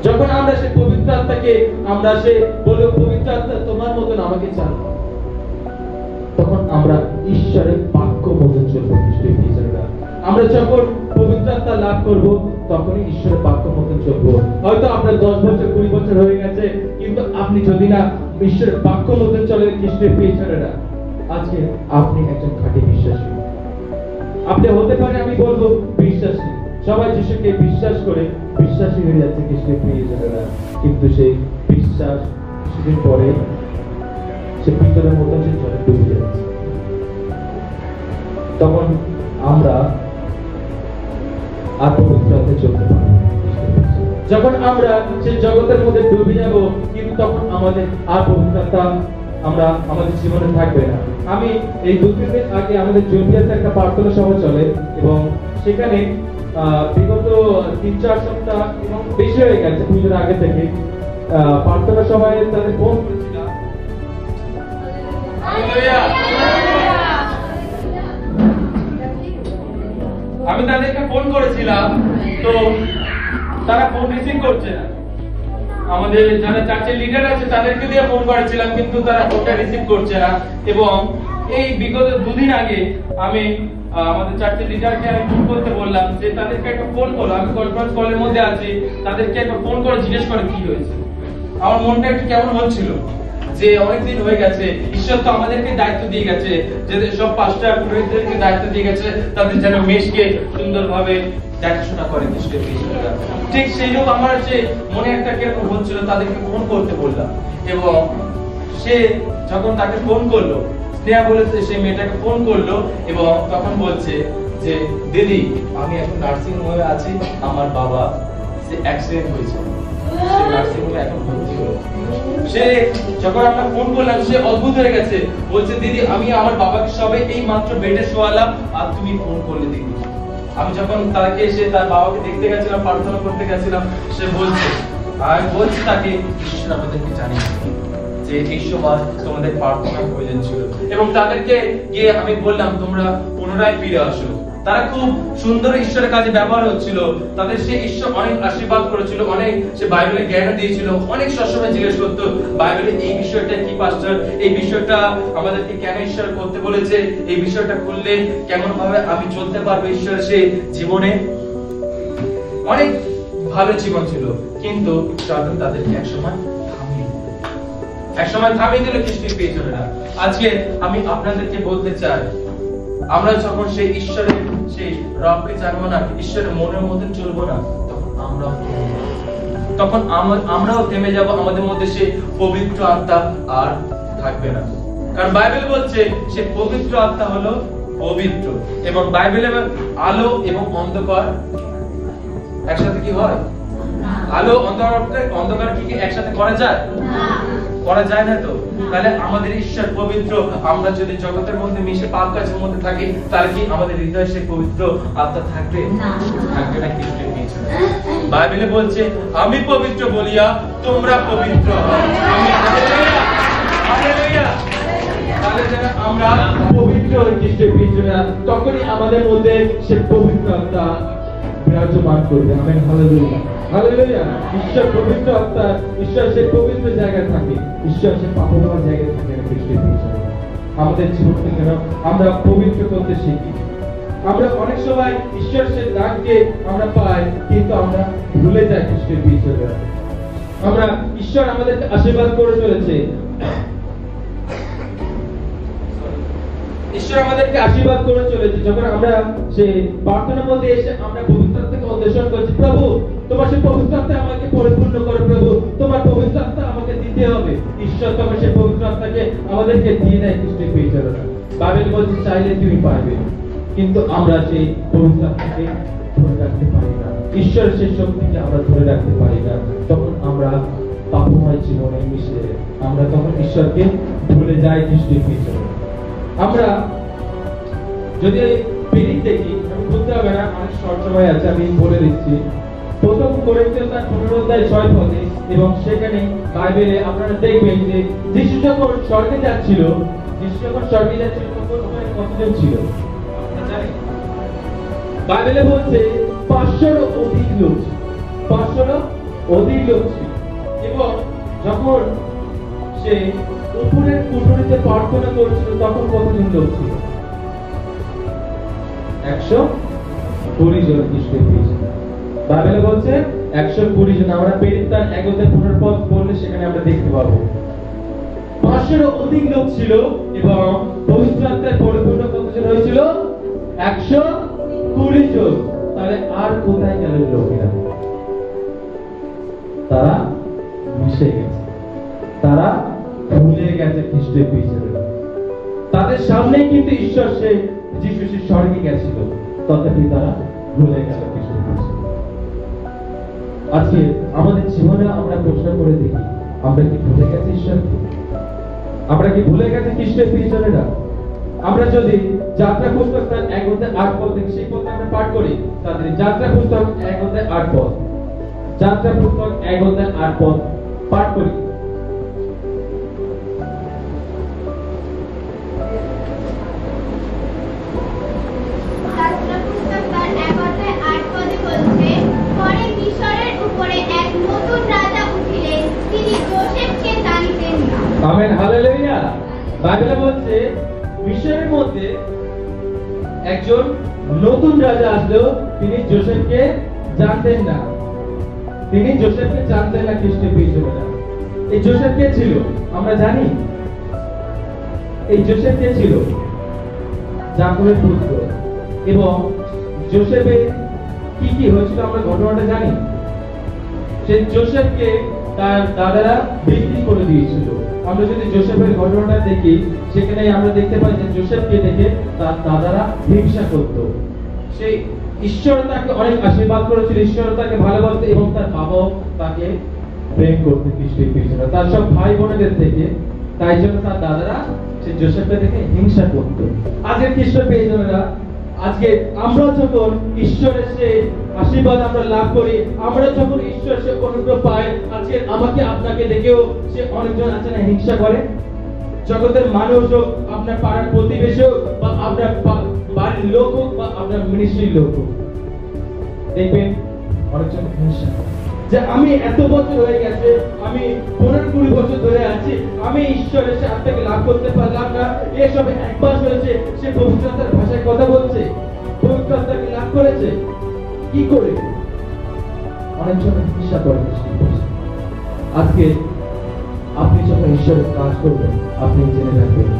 যখন আমরা সেই পবিত্র আত্মাকে আমরা সে বলে পবিত্র আত্মা তোমার মতন আমাকে চান, তখন আমরা ঈশ্বরের বাক্য মতন চলবো খ্রিস্টের প্রিয়জনেরা। আমরা যখন পবিত্র আত্মা লাভ করব, তখনই ঈশ্বরের বাক্য মতন চলবো। হয়তো আপনার 10 বছর 20 বছর হয়ে গেছে, কিন্তু আপনি যদি না ঈশ্বরের বাক্য মতন চলেন খ্রিস্টের প্রিয়জনেরা, আজকে আপনি একজন খাঁটি বিশ্বাসী। আপনি হতে পারে, আমি বলবো বিশ্বাসী, সবাই যিশুকে বিশ্বাস করে বিশ্বাসী হয়ে যাচ্ছে খ্রিস্টের প্রিয়জনেরা, কিন্তু সেই বিশ্বাস কিছুদিন পরে সে পিতলের মতন সে জলে ডুবে যাচ্ছে। তখন আমরা আর পবিত্র আত্মায় চলতে পারবো না। যখন আমরা সেই জগতের মধ্যে ডুবে যাব, কিন্তু তখন আমাদের আর পবিত্র আত্মা আমরা আমাদের জীবনে থাকবে না। আমি এই 2-3 দিন আগে আমাদের জলবিয়াতে একটা প্রার্থনা সভা চলে, এবং সেখানে বিগত 3-4 সপ্তাহ এবং বেশি হয়ে গেছে পুজোর আগে থেকে প্রার্থনা সভায় তাদের ফোন করেছিলাম। আমি তাদেরকে ফোন করেছিলাম, তো তারা ফোন রিসিভ করছে না। আমাদের যারা চার্চের লিডার আছে তাদেরকে দিয়ে ফোন করেছিলাম, কিন্তু তারা ফোনটা রিসিভ করছে না। এবং এই বিগত 2 দিন আগে আমি আমাদের চার্চের লিডারকে আমি ফোন করতে বললাম যে তাদেরকে একটা ফোন করো, আমি কনফারেন্স কলের মধ্যে আছি, তাদেরকে একটা ফোন করে জিজ্ঞেস করে কি হয়েছে। আমার মনটা একটু কেমন হচ্ছিল যে অনেকদিন হয়ে গেছে, ঈশ্বর তো আমাদেরকে দায়িত্ব দিয়ে গেছে, যে সব পাঁচটা পুরোহিতদেরকে দায়িত্ব দিয়ে গেছে তাদের যেন মেষকে সুন্দরভাবে দেখাশোনা করে খ্রিস্টের প্রিয়জনেরা। ঠিক সেইরকম আমার যে মনে একটা কিরকম হচ্ছিল, তাদেরকে ফোন করতে বললাম। এবং সে যখন তাকে ফোন করলো, স্নেহা বলেছে সেই মেয়েটাকে ফোন করলো, এবং তখন বলছে যে দিদি আমি এখন নার্সিং হোমে আছি, আমার বাবা সে অ্যাক্সিডেন্ট হয়েছে, সে নার্সিং হোমে এখন ভর্তি হলো। সে যখন আমরা ফোন করলাম, সে অদ্ভুত হয়ে গেছে, বলছে দিদি আমি আমার বাবাকে সবে এই মাত্র বেডে শোয়ালাম, আর তুমি ফোন করলে দিদি। আমি যখন তাকে এসে তার বাবাকে দেখতে গেছিলাম, প্রার্থনা করতে গেছিলাম, সে বলছে, আমি বলছি তাকে ঈশ্বর আমাদেরকে জানিয়েছে যে এই সময় তোমাদের প্রার্থনার প্রয়োজন ছিল, এবং তাদেরকে গিয়ে আমি বললাম তোমরা পুনরায় ফিরে আসো। তারা খুব সুন্দর ঈশ্বরের কাজে ব্যবহার হচ্ছিল, তাদের সে ঈশ্বর অনেক আশীর্বাদ করেছিল, অনেক সে বাইবেলের জ্ঞান দিয়েছিল, অনেক সবসময় জিজ্ঞেস করতো বাইবেলে এই বিষয়টা কি পাস্টার, এই বিষয়টা আমাদেরকে কেন ঈশ্বর করতে বলেছে, এই বিষয়টা করলে কেমন ভাবে আমি চলতে পারবো ঈশ্বরের সে জীবনে। অনেক ভালো জীবন ছিল, কিন্তু তাদেরকে একসময় থামিয়ে দিল খ্রিস্টের প্রিয়জনেরা। আজকে আমি আপনাদেরকে বলতে চাই, আমরা যখন সেই ঈশ্বরের সেই রবকে জানবো না, ঈশ্বরের মনের মধ্যে চলবো না, তখন আমরাও থেমে যাব, আমাদের মধ্যে সেই পবিত্র আত্মা আর থাকবে না। কারণ বাইবেল বলছে সে পবিত্র আত্মা হলো পবিত্র, এবং বাইবেলে আলো এবং অন্ধকার একসাথে কি হয়? আলো অন্ধকার কি একসাথে করা যায়? করা যায় না তো। তাহলে আমাদের ঈশ্বর পবিত্র। আমরা যদি জগতের মধ্যে মিশে পাপ কাজের মধ্যে থাকি, তাহলে কি আমাদের হৃদয়ে সেই পবিত্র আত্মা থাকবে? থাকবে না। খ্রিস্টের পিছনে বাইবেলে বলছে, আমি পবিত্র বলিয়া তোমরা পবিত্র। Hallelujah, hallelujah. তাহলে যারা আমরা পবিত্র খ্রিস্টের পিছনে, তখনই আমাদের মধ্যে সে পবিত্র আত্মা বিরাজমান করবে। Amen, hallelujah, hallelujah. ঈশ্বর পবিত্র আত্মা, ঈশ্বর সে পবিত্র জায়গায় থাকে, ঈশ্বর সে পাপময় জায়গায় থাকে না খ্রিস্টের পিছনে। আমাদের জীবনকে কেন আমরা পবিত্র করতে শিখি। আমরা অনেক সময় ঈশ্বর সে দানকে আমরা পাই, কিন্তু আমরা ভুলে যাই খ্রিস্টের পিছনে। আমরা ঈশ্বর আমাদেরকে আশীর্বাদ করে চলেছে, ঈশ্বর আমাদেরকে আশীর্বাদ করে চলেছে। যখন আমরা সেই প্রার্থনার মধ্যে এসে আমরা পবিত্র আত্মাকে অন্বেষণ করছি, প্রভু তোমার সেই পবিত্র আত্মা আমাকে পরিপূর্ণ করো, প্রভু তোমার পবিত্র আত্মা আমাকে দিতে হবে। ঈশ্বর তোমার সেই পবিত্র আত্মাকে আমাদেরকে দিয়ে দেয় খ্রিস্টের পিছনে। বাইবেল বলছে, চাইলে তুমি পারবে, কিন্তু আমরা সেই পবিত্র আত্মাকে ধরে রাখতে পারি না। ঈশ্বরের সেই শক্তিকে আমরা ধরে রাখতে পারি না। তখন আমরা পাপময় জীবনে মিশে আমরা তখন ঈশ্বরকে ভুলে যাই খ্রিস্টের পিছনে। আমরা যদি প্রেরিত দেখি, আমি বলতে হবে না, অনেক শর্ট সময় আছে, আমি বলে দিচ্ছি। প্রথম করিন্থীয় তার 15 অধ্যায় 6 পদে, এবং সেখানে বাইবেলে আপনারা দেখবেন যে যিশু যখন স্বর্গে যাচ্ছিল, তখন ওখানে কতজন ছিল আপনারা জানেন? বাইবেলে বলছে 500 অধিক লোক ছিল, 500 অধিক লোক ছিল। এবং যখন সে উপরের কুঠুরিতে প্রার্থনা করছিল, তখন কতজন লোক ছিল? 120 জন খ্রিস্টের পিছনে। বাইবেলে বলছে 120 জন। আমরা প্রেরিতদের 1 অধ্যায় 15 পদ পড়লে সেখানে আমরা দেখতে পাবো 500 অধিক লোক ছিল, এবং পবিত্র আত্মায় পরিপূর্ণ কতজন হয়েছিল? 120 জন। তাহলে আর কোথায় গেল লোকেরা? তারা মিশে গেছে, তারা ভুলে গেছে খ্রিস্টের পিছনে। তাদের সামনে কিন্তু ঈশ্বর সে যিশু সে স্বর্গে গেছিল, তথাপি তারা ভুলে গেল খ্রিস্টের পিছনে। আজকে আমাদের জীবনে আমরা প্রশ্ন করে দেখি, আমরা কি ভুলে গেছি ঈশ্বরকে? আমরা কি ভুলে গেছি খ্রিস্টের পিছনে? না। আমরা যদি যাত্রা পুস্তক 1 অধ্যায় 8 পদ থেকে সেই পদ আমরা পাঠ করি, তাদের যাত্রা পুস্তক 1 অধ্যায় 8 পদ, যাত্রা পুস্তক 1 অধ্যায় 8 পদ পাঠ করি। Amen, hallelujah. বাইবেলে বলছে মিশরের মধ্যে একজন নতুন রাজা আসলো, তিনি যোসেফকে জানতেন না, তিনি যোসেফকে জানতেন না খ্রিস্টের পিছনে। এই যোসেফ কে ছিল আমরা জানি? এই যোসেফ কে ছিল? যাকবের পুত্র। এবং যোসেফের কি কি হয়েছিল আমরা ঘটনাটা জানি। সেই যোসেফকে তার দাদারা বিক্রি করে দিয়েছিল। আমরা যদি যোসেফের ঘটনাটা দেখি, সেখানে আমরা দেখতে পাই যে যোসেফকে দেখে তার দাদারা হিংসা করত। সেই ঈশ্বর তাকে অনেক আশীর্বাদ করেছিল, ঈশ্বর তাকে ভালোবাসত, এবং তার বাবাও তাকে প্রেম করতে খ্রিস্টের পিছনে, তার সব ভাই বোনেদের থেকে। তাই জন্য তার দাদারা সেই যোসেফকে দেখে হিংসা করত। আজকে খ্রিস্টের পিছনেরা, আজকে আমরা যখন ঈশ্বরের সে আশীর্বাদ আমরা লাভ করি, আমরা যখন ঈশ্বর সে অনুগ্রহ পাই, আজকে আমাকে আপনাকে দেখেও সে অনেকজন আছে না হিংসা করে। জগতের মানুষ হোক, আপনার পাড়ার প্রতিবেশী হোক, বা আপনার বাড়ির লোক হোক, বা আপনার মিনিস্ট্রির লোক হোক, দেখবেন অনেকজন হিংসা যে আমি এত বছর হয়ে গেছে, আমি 15-20 বছর ধরে আছি, আমি ঈশ্বরের সে আত্মাকে লাভ করতে পারলাম না। এসব একবার হয়েছে, সে পবিত্রতার ভাষায় কথা বলছে, পবিত্রতাকে লাভ করেছে, কি করে? অনেকজন হিংসা করে। আজকে আপনি যখন ঈশ্বরের কাজ করবেন, আপনি জেনে রাখবেন,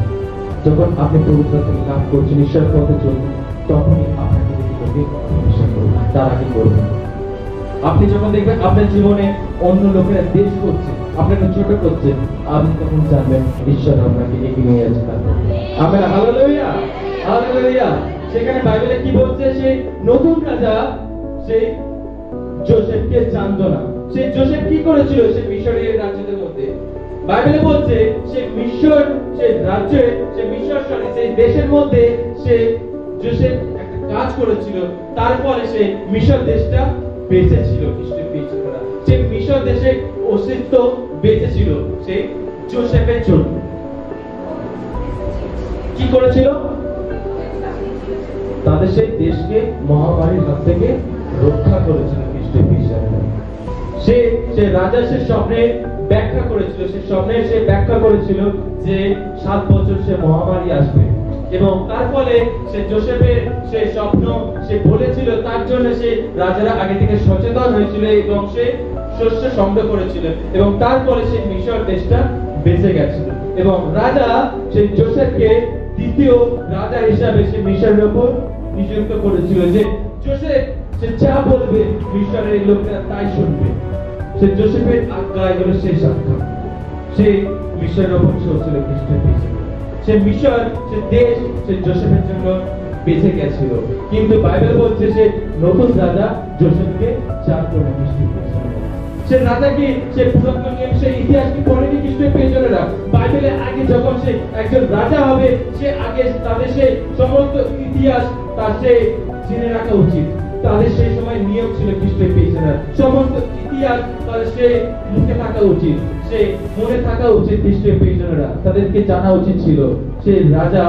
যখন আপনি পবিত্রতাকে লাভ করছেন, ঈশ্বরের পথে চলবেন, তখনই আপনাকে দেখে হিংসা করবেন, তার আগে করবেন। আপনি যখন দেখবেন আপনার জীবনে অন্য লোকেরা দেশ করছে, আপনাকে ছোট করছে, আপনি তখন জানবেন ঈশ্বর আপনাকে এগিয়ে নিয়ে যাচ্ছে। Amen, hallelujah, hallelujah. সেখানে বাইবেলে কি বলছে? সেই নতুন রাজা সেই যোসেফকে জানতো না। সেই যোসেফ কি করেছিল? সে মিশরের রাজ্যের মধ্যে বাইবেলে বলছে সে মিশর, সে রাজ্যে, সে মিশর সেই দেশের মধ্যে সে যোসেফ একটা কাজ করেছিল, তার ফলে সে মিশর দেশটা বেঁচে ছিল। খ্রিস্টের পিছনেরা সে মিশর দেশে অস্তিত্ব বেঁচে ছিল সেই যোসেফের জন্য। কি করেছিল? তাদের সেই দেশকে মহামারীর হাত থেকে রক্ষা করেছিল খ্রিস্টের পিছনেরা। সে রাজা সে স্বপ্নে ব্যাখ্যা করেছিল, সে স্বপ্নে সে ব্যাখ্যা করেছিল যে 7 বছর সে মহামারী আসবে, এবং তার ফলে সে যোসেফের সে স্বপ্ন সে বলেছিল, তার জন্য সে রাজারা আগে থেকে সচেতন হয়েছিল এবং সে শস্য সংগ্রহ করেছিল, এবং তার ফলে সে মিশর দেশটা বেঁচে গেছিল। এবং রাজা সেই যোসেফকে দ্বিতীয় রাজা হিসাবে সে মিশরের উপর নিযুক্ত করেছিল, যে যোসেফ সে যা বলবে মিশরের লোকেরা তাই শুনবে। সে যোসেফের আজ্ঞা এগুলো শেষ আজ্ঞা। সে মিশরের উপর চলছিল খ্রিস্টের পিছনে। সে মিশর, সে দেশ, সে যোসেফের জন্য বেঁচে গেছিল। কিন্তু বাইবেল বলছে সে নতুন রাজা যোসেফকে চাইতো না খ্রিস্টের পিছনে। সে রাজাকে সে পুরাতন নিয়ম সে ইতিহাস কি পড়েনি খ্রিস্টের পিছনেরা। বাইবেলে আগে যখন সে একজন রাজা হবে, সে আগে তাদের সে সমস্ত ইতিহাস তার সে জেনে রাখা উচিত। তাদের সেই সময় নিয়ম ছিল খ্রিস্টের পিছনেরা, সমস্ত ইতিহাস তাদের সে মুখে থাকা উচিত, সে মনে থাকা উচিত। খ্রিস্টের পিছনেরা তাদেরকে জানা উচিত ছিল। সে রাজা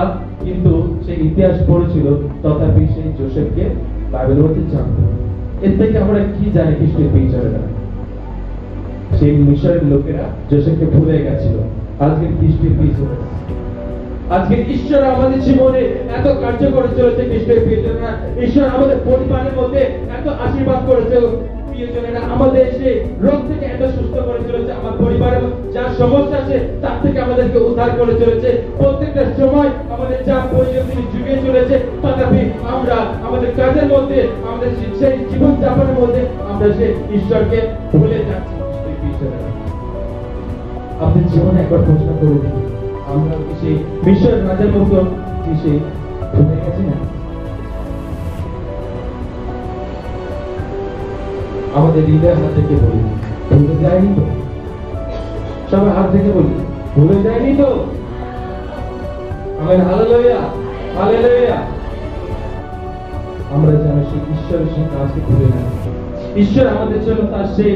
কিন্তু সে ইতিহাস পড়েছিল, তথাপি সেই যোসেফকে বাইবেল বলতে জানতো। এর থেকে আমরা কি জানি খ্রিস্টের পিছনেরা? সেই মিশরের লোকেরা যোসেফকে ভুলে গেছিল। আজকে খ্রিস্টের পিছনে, আজকে ঈশ্বর আমাদের জীবনে এত কার্যকর চলেছে খ্রিস্টের প্রিয়জনেরা। ঈশ্বর আমাদের পরিবারের মধ্যে এত আশীর্বাদ করেছে প্রিয়জনেরা, আমাদের সে রোগ থেকে এত সুস্থ করে চলেছে, আমার পরিবারে যা সমস্যা আছে তার থেকে আমাদেরকে উদ্ধার করে চলেছে। প্রত্যেকটা সময় আমাদের যা প্রয়োজন তিনি যুগিয়ে চলেছে, তথাপি আমরা আমাদের কাজের মধ্যে, আমাদের সেই জীবন যাপনের মধ্যে আমরা সে ঈশ্বরকে ভুলে যাচ্ছি। আপনি জীবনে একবার প্রশ্ন করে দিন, আমরা কি সেই মিশর রাজার মতো কি সে ভুলে গেছি না? আমাদের হৃদয়ের হাত থেকে বলি, ভুলে যায়নি তো? সবাই হাত থেকে বলি, ভুলে যায়নি তো? Amen, hallelujah, hallelujah. আমরা যেন সেই ঈশ্বরের সেই কাজকে ভুলে না। ঈশ্বর আমাদের জন্য তার সে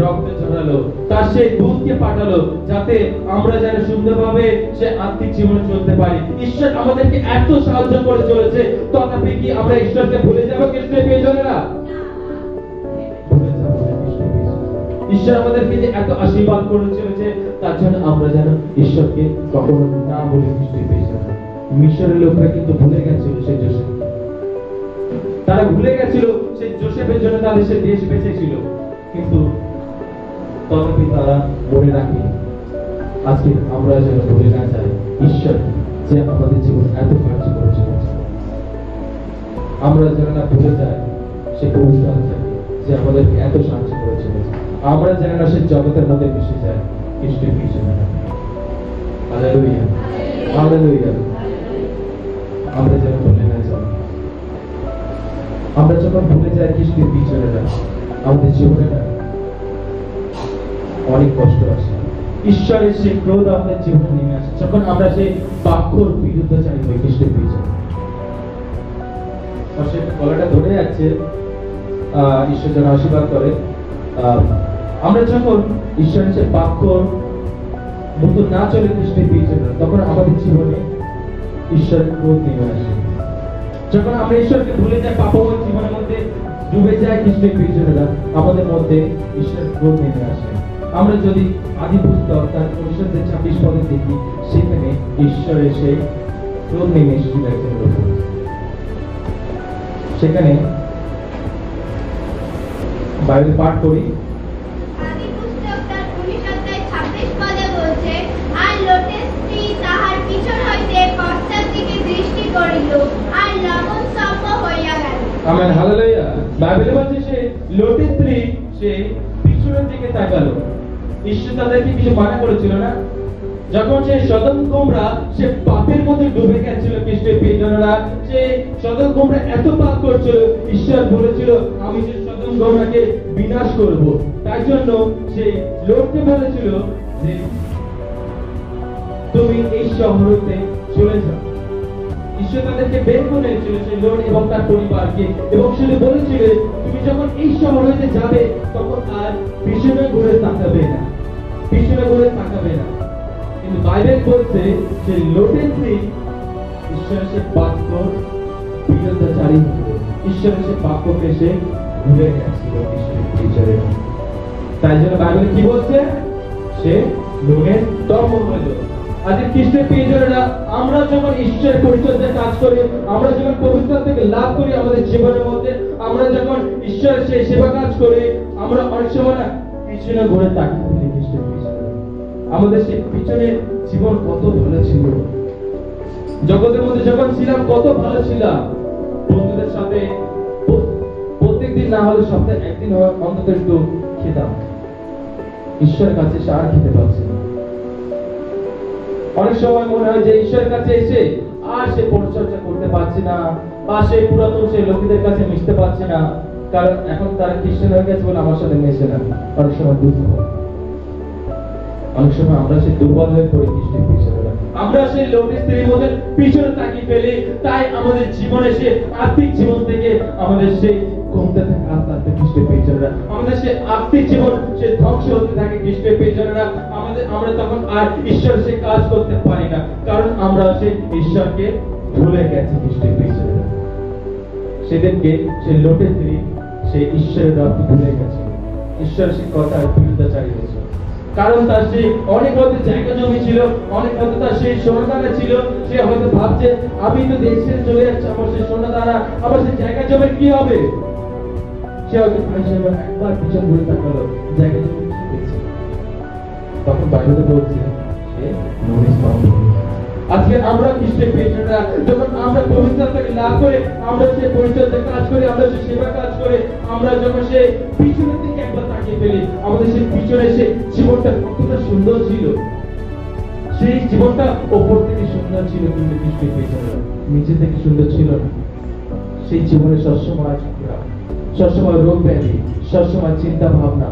রক্ত ঝরালো, তার সেই দুধকে পাঠালো, যাতে আমরা যেন সুন্দরভাবে সে আত্মিক জীবনে চলতে পারি। ঈশ্বর আমাদেরকে এত সাহায্য করে চলেছে, তথাপি কি আমরা ঈশ্বরকে ভুলে যাবো খ্রিস্টের প্রিয়জনেরা? ভুলে যাবো না খ্রিস্টের প্রিয়জনেরা। ঈশ্বর আমাদেরকে যে এত আশীর্বাদ করে চলেছে, তার জন্য আমরা যেন ঈশ্বরকে কখনো না বলি খ্রিস্টের প্রিয়জনেরা। মিশরের লোকরা কিন্তু ভুলে গেছিল সেই যোসেফ, তারা ভুলে গেছিল সেই যোসেফের জন্য তাদের সে দেশ বেঁচে ছিল, কিন্তু তথাপি তারা মনে রাখে। আজকে আমরা যেন ভুলে না যাই ঈশ্বর যে আমাদের জীবন এত কার্য করে চলেছে। আমরা যেন না ভুলে যাই সে পবিত্র আত্মাকে যে আমাদেরকে এত সাহায্য করে চলেছে। আমরা যেন না সে জগতের মধ্যে মিশে যাই খ্রিস্টের পিছনে। Hallelujah, hallelujah. আমরা যেন ভুলে না যাই। আমরা যখন ভুলে যাই খ্রিস্টের পিছনে না, আমাদের জীবনে না অনেক কষ্ট আসে। ঈশ্বরের সেই ক্রোধ আমাদের জীবনে নেমে আসে যখন আমরা সেই বাক্যর বিরুদ্ধচারী হই খ্রিস্টের পিছনে। গলাটা ধরে যাচ্ছে, ঈশ্বর যেন আশীর্বাদ করে। আমরা যখন ঈশ্বরের সেই বাক্যর মতো না চলে খ্রিস্টের পিছনে, তখন আমাদের জীবনে ঈশ্বরের ক্রোধ নেমে আসে। যখন আমরা ঈশ্বরকে ভুলে যাই, পাপময় জীবনের মধ্যে ডুবে যায় খ্রিস্টের প্রিয়জনেরা, আমাদের মধ্যে ঈশ্বরের ক্রোধ নেমে আসে। আমরা যদি আদি পুস্তক তার 26 পদে দেখি, সেখানে ঈশ্বরের সেই ক্রোধ নেমে এসেছিল একজনের উপর। সেখানে বাইবেল পাঠ করি, আদি পুস্তক তার 26 পদে বলছে, আর লোটের স্ত্রী তাহার পিছন হইতে পশ্চাৎ দিকে দৃষ্টি করিল, আর লবণ স্তম্ভ হইয়া গেল। Amen, hallelujah. বাইবেলে বলছে সে লোটের স্ত্রী সে পিছনের দিকে তাকালো। ঈশ্বর তাদেরকে কিছু মানা করেছিল না? যখন সে সদম গোমরা সে পাপের মধ্যে ডুবে গেছিল খ্রিস্টের প্রিয়জনেরা, সে সদম গোমরা এত পাপ করছিল, ঈশ্বর বলেছিল আমি সে সদম গোমরাকে বিনাশ করব। তাই জন্য সে লোককে বলেছিল যে তুমি এই শহর হতে চলে যাও। ঈশ্বর তাদেরকে বের করে এনেছিল সেই লোট এবং তার পরিবারকে, এবং শুধু বলেছিল তুমি যখন এই শহর হতে যাবে তখন আর পিছনে ঘুরে তাকাবে না, পিছনে ঘুরে তাকাবে না। কিন্তু বাইবেল বলছে যে লোটের স্ত্রী ঈশ্বরের সে বাক্য বিরোধাচারী হলো, ঈশ্বরের সে বাক্যকে সে ভুলে গেছিল ঈশ্বরের বিচারে। তাই জন্য বাইবেল কি বলছে, সে লোনের দর্প হলো। আজকে খ্রিস্টের প্রিয়জনেরা, আমরা যখন ঈশ্বরের পরিচর্যায় কাজ করি, আমরা যখন পবিত্রতা থেকে লাভ করি আমাদের জীবনের মধ্যে, আমরা যখন ঈশ্বরের সেই সেবা কাজ করি, আমরা অনেক সময় না পিছনে ঘুরে তাকিয়ে ফেলি খ্রিস্টের পিছনে। আমাদের সেই পিছনে জীবন কত ভালো ছিল, জগতের মধ্যে যখন ছিলাম কত ভালো ছিলাম, বন্ধুদের সাথে প্রত্যেকদিন না হলে সপ্তাহে একদিন অন্তত একটু খেতাম। ঈশ্বরের কাছে সে আর খেতে পারছে না। অনেক সময় মনে হয় যে ঈশ্বরের কাছে এসে আর সে পরিচর্যা করতে পারছে না, বা সেই পুরাতন সেই লোকেদের কাছে মিশতে পারছে না, কারণ এখন তারা খ্রিস্টান হয়ে গেছে বলে আমার সাথে মেশে না। অনেক সময় দুঃখ, অনেক সময় আমরা সেই দুর্বল হয়ে পড়ি খ্রিস্টের পিছনে, আমরা সেই লোকের স্ত্রীর মধ্যে পিছনে তাকিয়ে ফেলি। তাই আমাদের জীবনে সে আর্থিক জীবন থেকে আমাদের সেই কমতে থাকে আস্তে আস্তে খ্রিস্টের পেছনেরা, আমাদের সে আর্থিক জীবন সে ধ্বংস হতে থাকে খ্রিস্টের পেছনেরা। আমরা তখন আর ঈশ্বর সে কাজ করতে পারি না, কারণ আমরা সে ঈশ্বরকে ভুলে গেছি খ্রিস্টের পেছনেরা। সেদিনকে সে লোটের স্ত্রী সে ঈশ্বরের রবকে ভুলে গেছে, ঈশ্বরের সে কথার বিরুদ্ধাচারী হয়েছে। কারণ তার সে অনেক হয়তো জায়গা জমি ছিল, অনেক হয়তো তার সেই সোনাদানা ছিল, সে হয়তো ভাবছে আমি তো দেশে চলে যাচ্ছি, আমার সেই সোনাদানা, আমার সেই জায়গা জমির কি হবে? সে হয়তো একবার পিছন ঘুরে তাকালো, জায়গা জমি কি পেয়েছে? তখন বাইবেলে বলছে সে মনে স্তম্ভ। আজকে আমরা খ্রিস্টের পেছনেরা যখন আমরা পবিত্রতাকে লাভ করে, আমরা সেই পরিচর্যায় কাজ করি, আমরা সেই সেবা কাজ করে, আমরা যখন সে পিছনের দিকে একবার তাকিয়ে ফেলি, আমাদের সেই পিছনে সে জীবনটা কতটা সুন্দর ছিল, সেই জীবনটা ওপর থেকে সুন্দর ছিল, কিন্তু খ্রিস্টের পেছনেরা নিচে থেকে সুন্দর ছিল না। সেই জীবনে সবসময় ঝগড়া, সবসময় রোগ ব্যাধি, সবসময় চিন্তা ভাবনা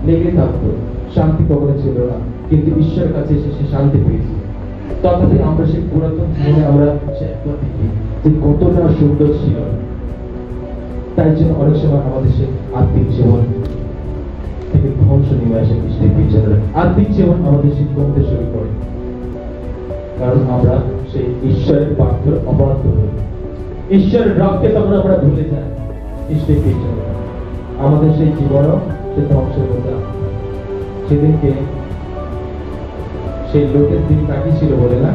লেগে থাকতো, শান্তি কখনো ছিল না। কিন্তু ঈশ্বরের কাছে এসে সে শান্তি পেয়েছে। তথাপি আমরা সেই পুরাতন জীবনে আমরা সে একবার দেখি যে কতটা সুন্দর ছিল। তাই জন্য অনেক সময় আমাদের সেই আত্মিক জীবন থেকে ধ্বংস নেমে আসে খ্রিস্টের পিছনে, আত্মিক জীবন আমাদের সে কমতে শুরু করে, কারণ আমরা সেই ঈশ্বরের বাক্যের অবাধ্য হই, ঈশ্বরের রবকে তখন আমরা ভুলে যাই খ্রিস্টের পিছনে। আমাদের সেই জীবনও সে ধ্বংসের মধ্যে। সেদিনকে সেই লোকের দিন তাকিয়েছিল বলে না,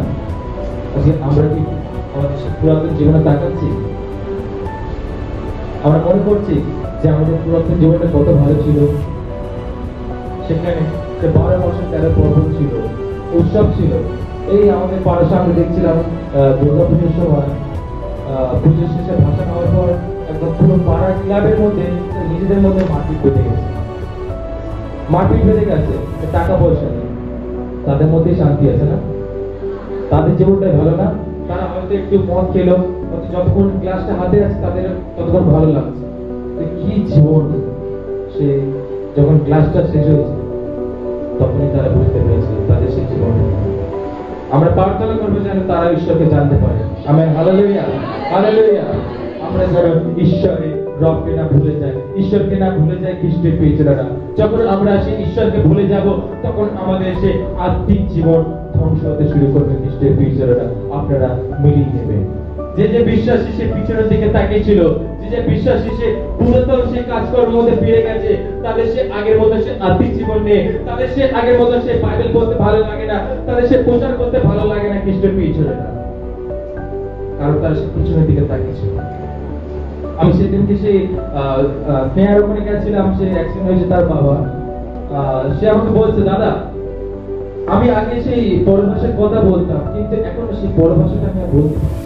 আজকে আমরা কি আমাদের পুরাতন জীবনে তাকাচ্ছি? আমরা মনে করছি যে আমাদের পুরাতন জীবনটা কত ভালো ছিল, সেখানে 12 বছর 13 পর্বণ ছিল, উৎসব ছিল। এই আমাদের পাড়ার সামনে দেখছিলাম দুর্গা পুজোর সময় পুজোর শেষে ভাষা হওয়ার পর একদম পুরো পাড়ার ক্লাবের মধ্যে নিজেদের মধ্যে মারপিট বেঁধে গেছে, মারপিট বেঁধে গেছে। টাকা পয়সা নেই, তাদের মধ্যে শান্তি আছে না? তাদের জীবনটাই ভালো না? তারা হয়তো একটু মদ খেলো, যতক্ষণ গ্লাসটা হাতে আছে তাদের ততক্ষণ ভালো লাগছে। কি জীবন! সে যখন গ্লাসটা শেষ হয়েছে তখনই তারা বুঝতে পেরেছে তাদের সেই জীবন। আমরা প্রার্থনা করবো যেন তারা ঈশ্বরকে জানতে পারে। Amen, hallelujah, hallelujah. আমরা যেন ঈশ্বরের রবকে না ভুলে যাই, ঈশ্বরকে না ভুলে যাই খ্রিস্টের পেছনেরা। যখন আমরা সেই ঈশ্বরকে ভুলে যাব তখন আমাদের সে আত্মিক জীবন ধ্বংস হতে শুরু করবে খ্রিস্টের পেছনেরা। আপনারা মিলিয়ে নেবেন। যে যে বিশ্বাসী সে পিছনের দিকে তাকিয়েছিল, যে বিশ্বাসী সে পুরাতন সে কাজকর্মের মধ্যে ফিরে গেছে, তাদের সে আগের মতো সে আত্মিক জীবন নেই, তাদের সে আগের মতো সে বাইবেল পড়তে ভালো লাগে না, তাদের সে প্রচার করতে ভালো লাগে না খ্রিস্টের পিছনেরা, কারণ তারা সে পিছনের দিকে তাকিয়েছিল। আমি সেদিনকে সেই মেয়ার ওখানে গেছিলাম, সে অ্যাক্সিডেন্ট হয়েছে তার বাবা। সে আমাকে বলছে, দাদা আমি আগে সেই বড় ভাষায় কথা বলতাম, কিন্তু এখন সেই বড় ভাষাটা আমি আর বলতে পারি।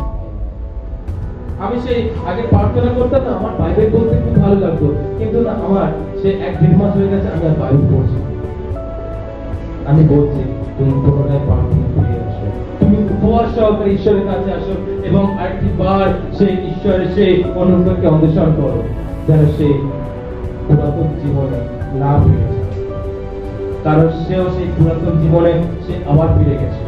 আমি সেই আগে প্রার্থনা করতাম না, আমার বাইবেল পড়তে খুব ভালো লাগতো, কিন্তু না আমার সে 1-1.5 মাস হয়ে গেছে আমি আর বাইবেল পড়ছি। আমি বলছি তুমি পুনরায় প্রার্থনা ফিরে আসো, তুমি উপবাস সহকারে ঈশ্বরের কাছে আসো এবং আরেকটি বার সেই ঈশ্বরের সেই অনুগ্রহকে অন্বেষণ করো, যেন সেই পুরাতন জীবনে না ফিরে যায়। কারণ সেও সেই পুরাতন জীবনে সে আবার ফিরে গেছিল।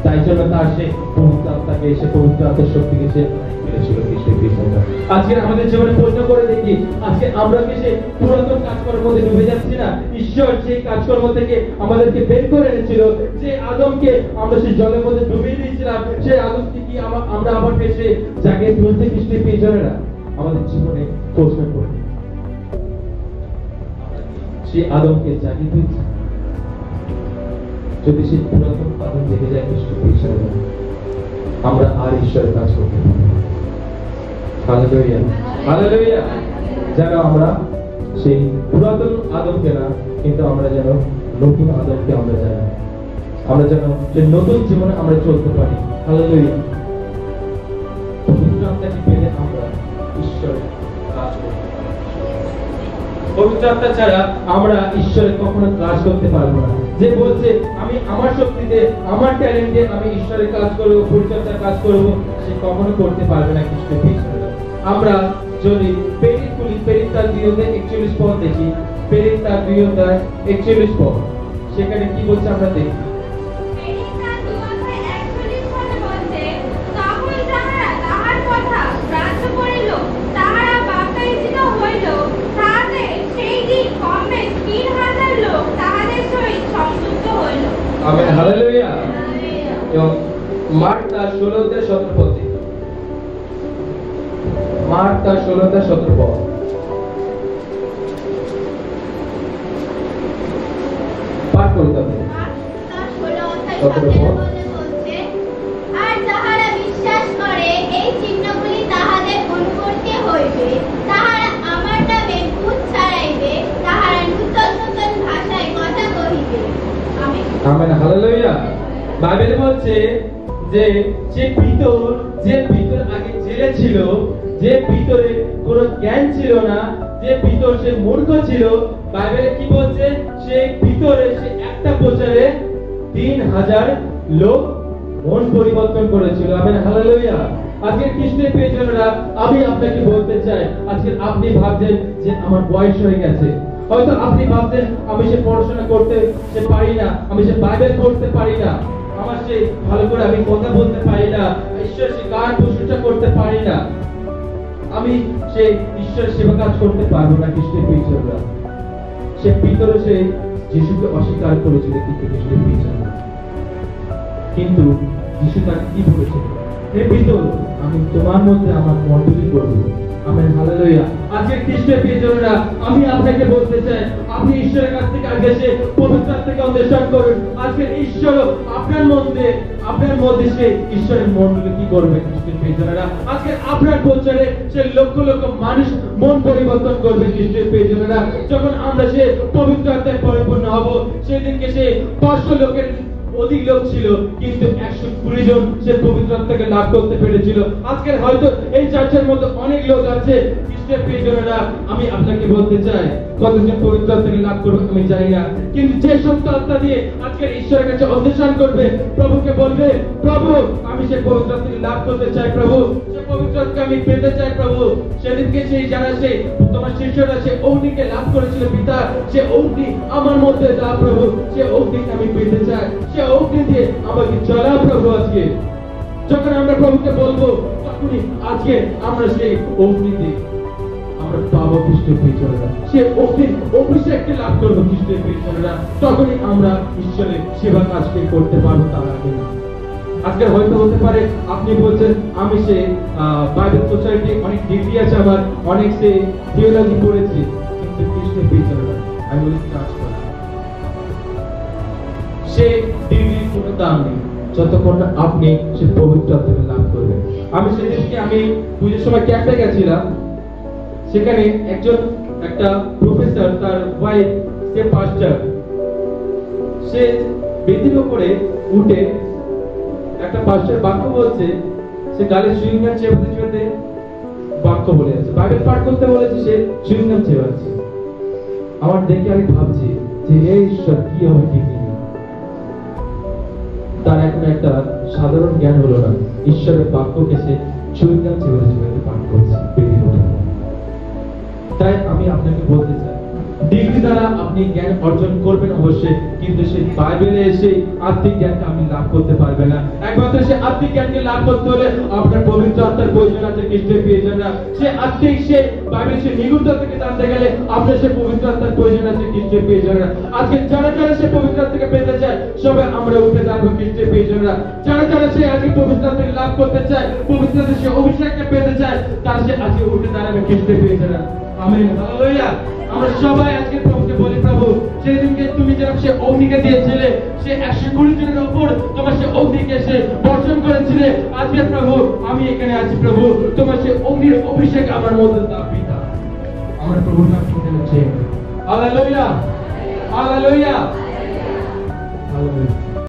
তাই জন্য তার সে পবিত্র আত্মাকে সে পবিত্র আত্মার শক্তিকে সে ফেলেছিল খ্রিস্টের কৃষ্ণটা। আজকে আমাদের জীবনে প্রশ্ন করে দেখি, আজকে আমরা কি সে পুরাতন কাজকর্মের মধ্যে ডুবে যাচ্ছি না? ঈশ্বর সেই কাজকর্ম থেকে আমাদেরকে বের করে এনেছিল, যে আদমকে আমরা সেই জলের মধ্যে ডুবিয়ে দিয়েছিলাম, সেই আদমকে কি আমরা আবার এসে জাগিয়ে তুলতে খ্রিস্টের প্রিয়জনেরা আমাদের জীবনে প্রশ্ন করে সেই আদমকে জাগিয়ে তুলছি। যদি সেই পুরাতন আদম দেখে যায় খ্রিস্টের প্রিয়জনেরা, আমরা আর ঈশ্বরের কাজ করতে পারবো না। Hallelujah, hallelujah. যেন আমরা সেই পুরাতন আদমকে না, কিন্তু আমরা যেন নতুন আদমকে আমরা জানি, আমরা যেন যে নতুন জীবনে আমরা চলতে পারি। হালেলুয়া। পবিত্র আত্মাকে পেলে আমরা ঈশ্বরের কাজ করতে পারি। পবিত্র আত্মা ছাড়া আমরা ঈশ্বরের কখনো কাজ করতে পারবো না। যে বলছে আমি আমার শক্তিতে আমার ট্যালেন্টে আমি ঈশ্বরের কাজ করব, পরিচর্যার কাজ করব, সে কখনো করতে পারবে না খ্রিস্টের প্রিয়জনেরা। আমরা যদি প্রেরিত তার 2:41 পদ দেখি, প্রেরিত তার 2:41 পদ, সেখানে কি বলছে আমরা দেখি। প্রেরিত তার 2:41 পদে বলছে, তখন যাহারা তাহার কথা গ্রাহ্য করিল, তাহারা বাপ্তাইজিত হইল, তাহাতে সেই দিন কমবে 3000 লোক তাহাদের সহিত সংযুক্ত হইল। Amen, hallelujah. এবং মার্ক তার 16:17 পদ, মার্ক তার 16:17 পদ, পাঠ করতে হবে। আর যাহারা বিশ্বাস করে এই চিহ্নগুলি তাহাদের অনুবর্তী হইবে, তাহারা আমার নামে ভূত ছাড়াইবে, তাহারা নূতন নূতন ভাষায় কথা কহিবে। Amen, amen, hallelujah. বাইবেলে বলছে যে যে ভিতর আগে জেলে ছিল, যে ভিতরে কোনো জ্ঞান ছিল না, যে ভিতর সে মূর্খ ছিল, বাইবেলে কি বলছে, সে ভিতরে সে একটা প্রচারে 3000 লোক মন পরিবর্তন করেছিল। Amen, hallelujah. আজকে খ্রিস্টের প্রিয়জনেরা, আমি আপনাকে বলতে চাই, আজকে আপনি ভাবছেন যে আমার বয়স হয়ে গেছে, হয়তো আপনি ভাবছেন আমি সে পড়াশোনা করতে সে পারি না, আমি সে বাইবেল পড়তে পারি না, আমার সে ভালো করে আমি কথা বলতে পারি না, ঈশ্বর সে গান প্রশংসা করতে পারি না, আমি সে ঈশ্বরের সেবা কাজ করতে পারবো না। খ্রিস্টের প্রিয়জনেরা, সে ভিতরে সে যিশুকে অস্বীকার করেছিল, কিন্তু খ্রিস্টের প্রিয়জনেরা, কিন্তু যিশু তাকে কি বলেছিল, হে ভিতর, আমি তোমার মধ্যে আমার মণ্ডলী করব। Amen, hallelujah. আজকে খ্রিস্টের প্রিয়জনেরা, আমি আপনাকে বলতে চাই, আপনি ঈশ্বরের কাছ থেকে আগে এসে পবিত্র আত্মাকে অন্বেষণ করুন। আজকে ঈশ্বর আপনার মধ্যে সে ঈশ্বরের মণ্ডলী কি করবে খ্রিস্টের প্রিয়জনেরা। আজকে আপনার প্রচারে সে লক্ষ লক্ষ মানুষ মন পরিবর্তন করবে খ্রিস্টের প্রিয়জনেরা। যখন আমরা সে পবিত্র আত্মায় পরিপূর্ণ হব, সেদিনকে সে 500 লোকের অধিক লোক ছিল, কিন্তু 120 জন সে পবিত্র আত্মাকে লাভ করতে পেরেছিল। আজকে হয়তো এই চার্চের মধ্যে অনেক লোক আছে, খ্রিস্টের প্রিয়জনেরা, আমি আপনাকে বলতে চাই, কতজন পবিত্র আত্মাকে লাভ করবে আমি জানি না, কিন্তু যে সত্য আত্মা দিয়ে আজকে ঈশ্বরের কাছে অন্বেষণ করবে, প্রভুকে বলবে, প্রভু আমি সে পবিত্র আত্মাকে লাভ করতে চাই, প্রভু সে পবিত্র আত্মাকে আমি পেতে চাই, প্রভু সেদিনকে সেই যারা সে তোমার শিষ্যরা সে অগ্নিকে লাভ করেছিল, পিতা সে অগ্নি আমার মধ্যে দাও প্রভু, সে অগ্নিকে আমি পেতে চাই, সে অগ্নি দিয়ে আমাকে জ্বালা প্রভু। আজকে যখন আমরা প্রভুকে বলবো, তখনই আজকে আমরা সেই অগ্নি দিয়ে আমরা পাবো খ্রিস্টের প্রিয়জনেরা, সে অগ্নির অভিষেককে লাভ করবো খ্রিস্টের প্রিয়জনেরা, তখনই আমরা ঈশ্বরের সেবা কাজকে করতে পারবো, তার আগে না। আজকে হয়তো হতে পারে আপনি বলছেন আমি সে বাইবেল সোসাইটি অনেক ডিগ্রি আছে, আমার অনেক সে থিওলজি পড়েছি, কিন্তু খ্রিস্টের প্রিয়জনেরা, আমি বলি কাজ করা সে ডিগ্রির কোনো দাম নেই যতক্ষণ না আপনি সে পবিত্র আত্মাকে লাভ করবেন। আমি সেদিনকে আমি পুজোর সময় ক্যাম্পে গেছিলাম, সেখানে একটা প্রফেসর, তার ওয়াইফ সে পাস্টার, সে বেদির উপরে উঠে একটা পাস্টার বাক্য বলছে, সে গালে সুইংগাম চেপে বাক্য বলে আছে, বাইবেল পাঠ করতে বলেছে, সে সুইংগাম চেপাচ্ছে। আমার দেখে আমি ভাবছি যে হে ঈশ্বর, কি হবে ঠিক নেই। তার এখন একটা সাধারণ জ্ঞান হলো না, ঈশ্বরের বাক্যকে সে সুইংগাম চেপে পাঠ করছে বেদির উপরে। তাই আমি আপনাকে বলতে চাই, ডিগ্রি দ্বারা আপনি জ্ঞান অর্জন করবেন অবশ্যই, কিন্তু সেই বাইবেলে এসে আত্মিক জ্ঞানকে আপনি লাভ করতে পারবেন না। একমাত্র সে আত্মিক জ্ঞানকে লাভ করতে হলে আপনার পবিত্র আত্মার প্রয়োজন আছে। খ্রিস্টের প্রিয়জনরা, সে আত্মিক সে বাইবেল সে নিগুণতা থেকে জানতে গেলে আপনার সে পবিত্র আত্মার প্রয়োজন আছে। খ্রিস্টের প্রিয়জনরা, আজকে যারা যারা সে পবিত্র আত্মাকে পেতে চায় সবাই আমরা উঠে দাঁড়াবো। খ্রিস্টের প্রিয়জনরা, যারা যারা সে আজকে পবিত্র আত্মাকে লাভ করতে চায়, পবিত্র আত্মার সে অভিষেককে পেতে চায়, তার সে আজকে উঠে দাঁড়াবে। খ্রিস্টের প্রিয়জনরা, আমেন, হালেলুয়া। আমরা সবাই আজকে প্রভুকে বলি, প্রভু সেদিনকে তুমি যেরকম সে অগ্নিকে দিয়েছিলে, সে 120 জনের উপর তোমার সে অগ্নিকে সে বর্ষণ করেছিলে, আজকে প্রভু আমি এখানে আছি। প্রভু তোমার সে অগ্নির অভিষেক আমার মধ্যে দাও পিতা। আমার প্রভুর নাম শুনতে হচ্ছে, হালেলুয়া, হালেলুয়া, হালেলুয়া।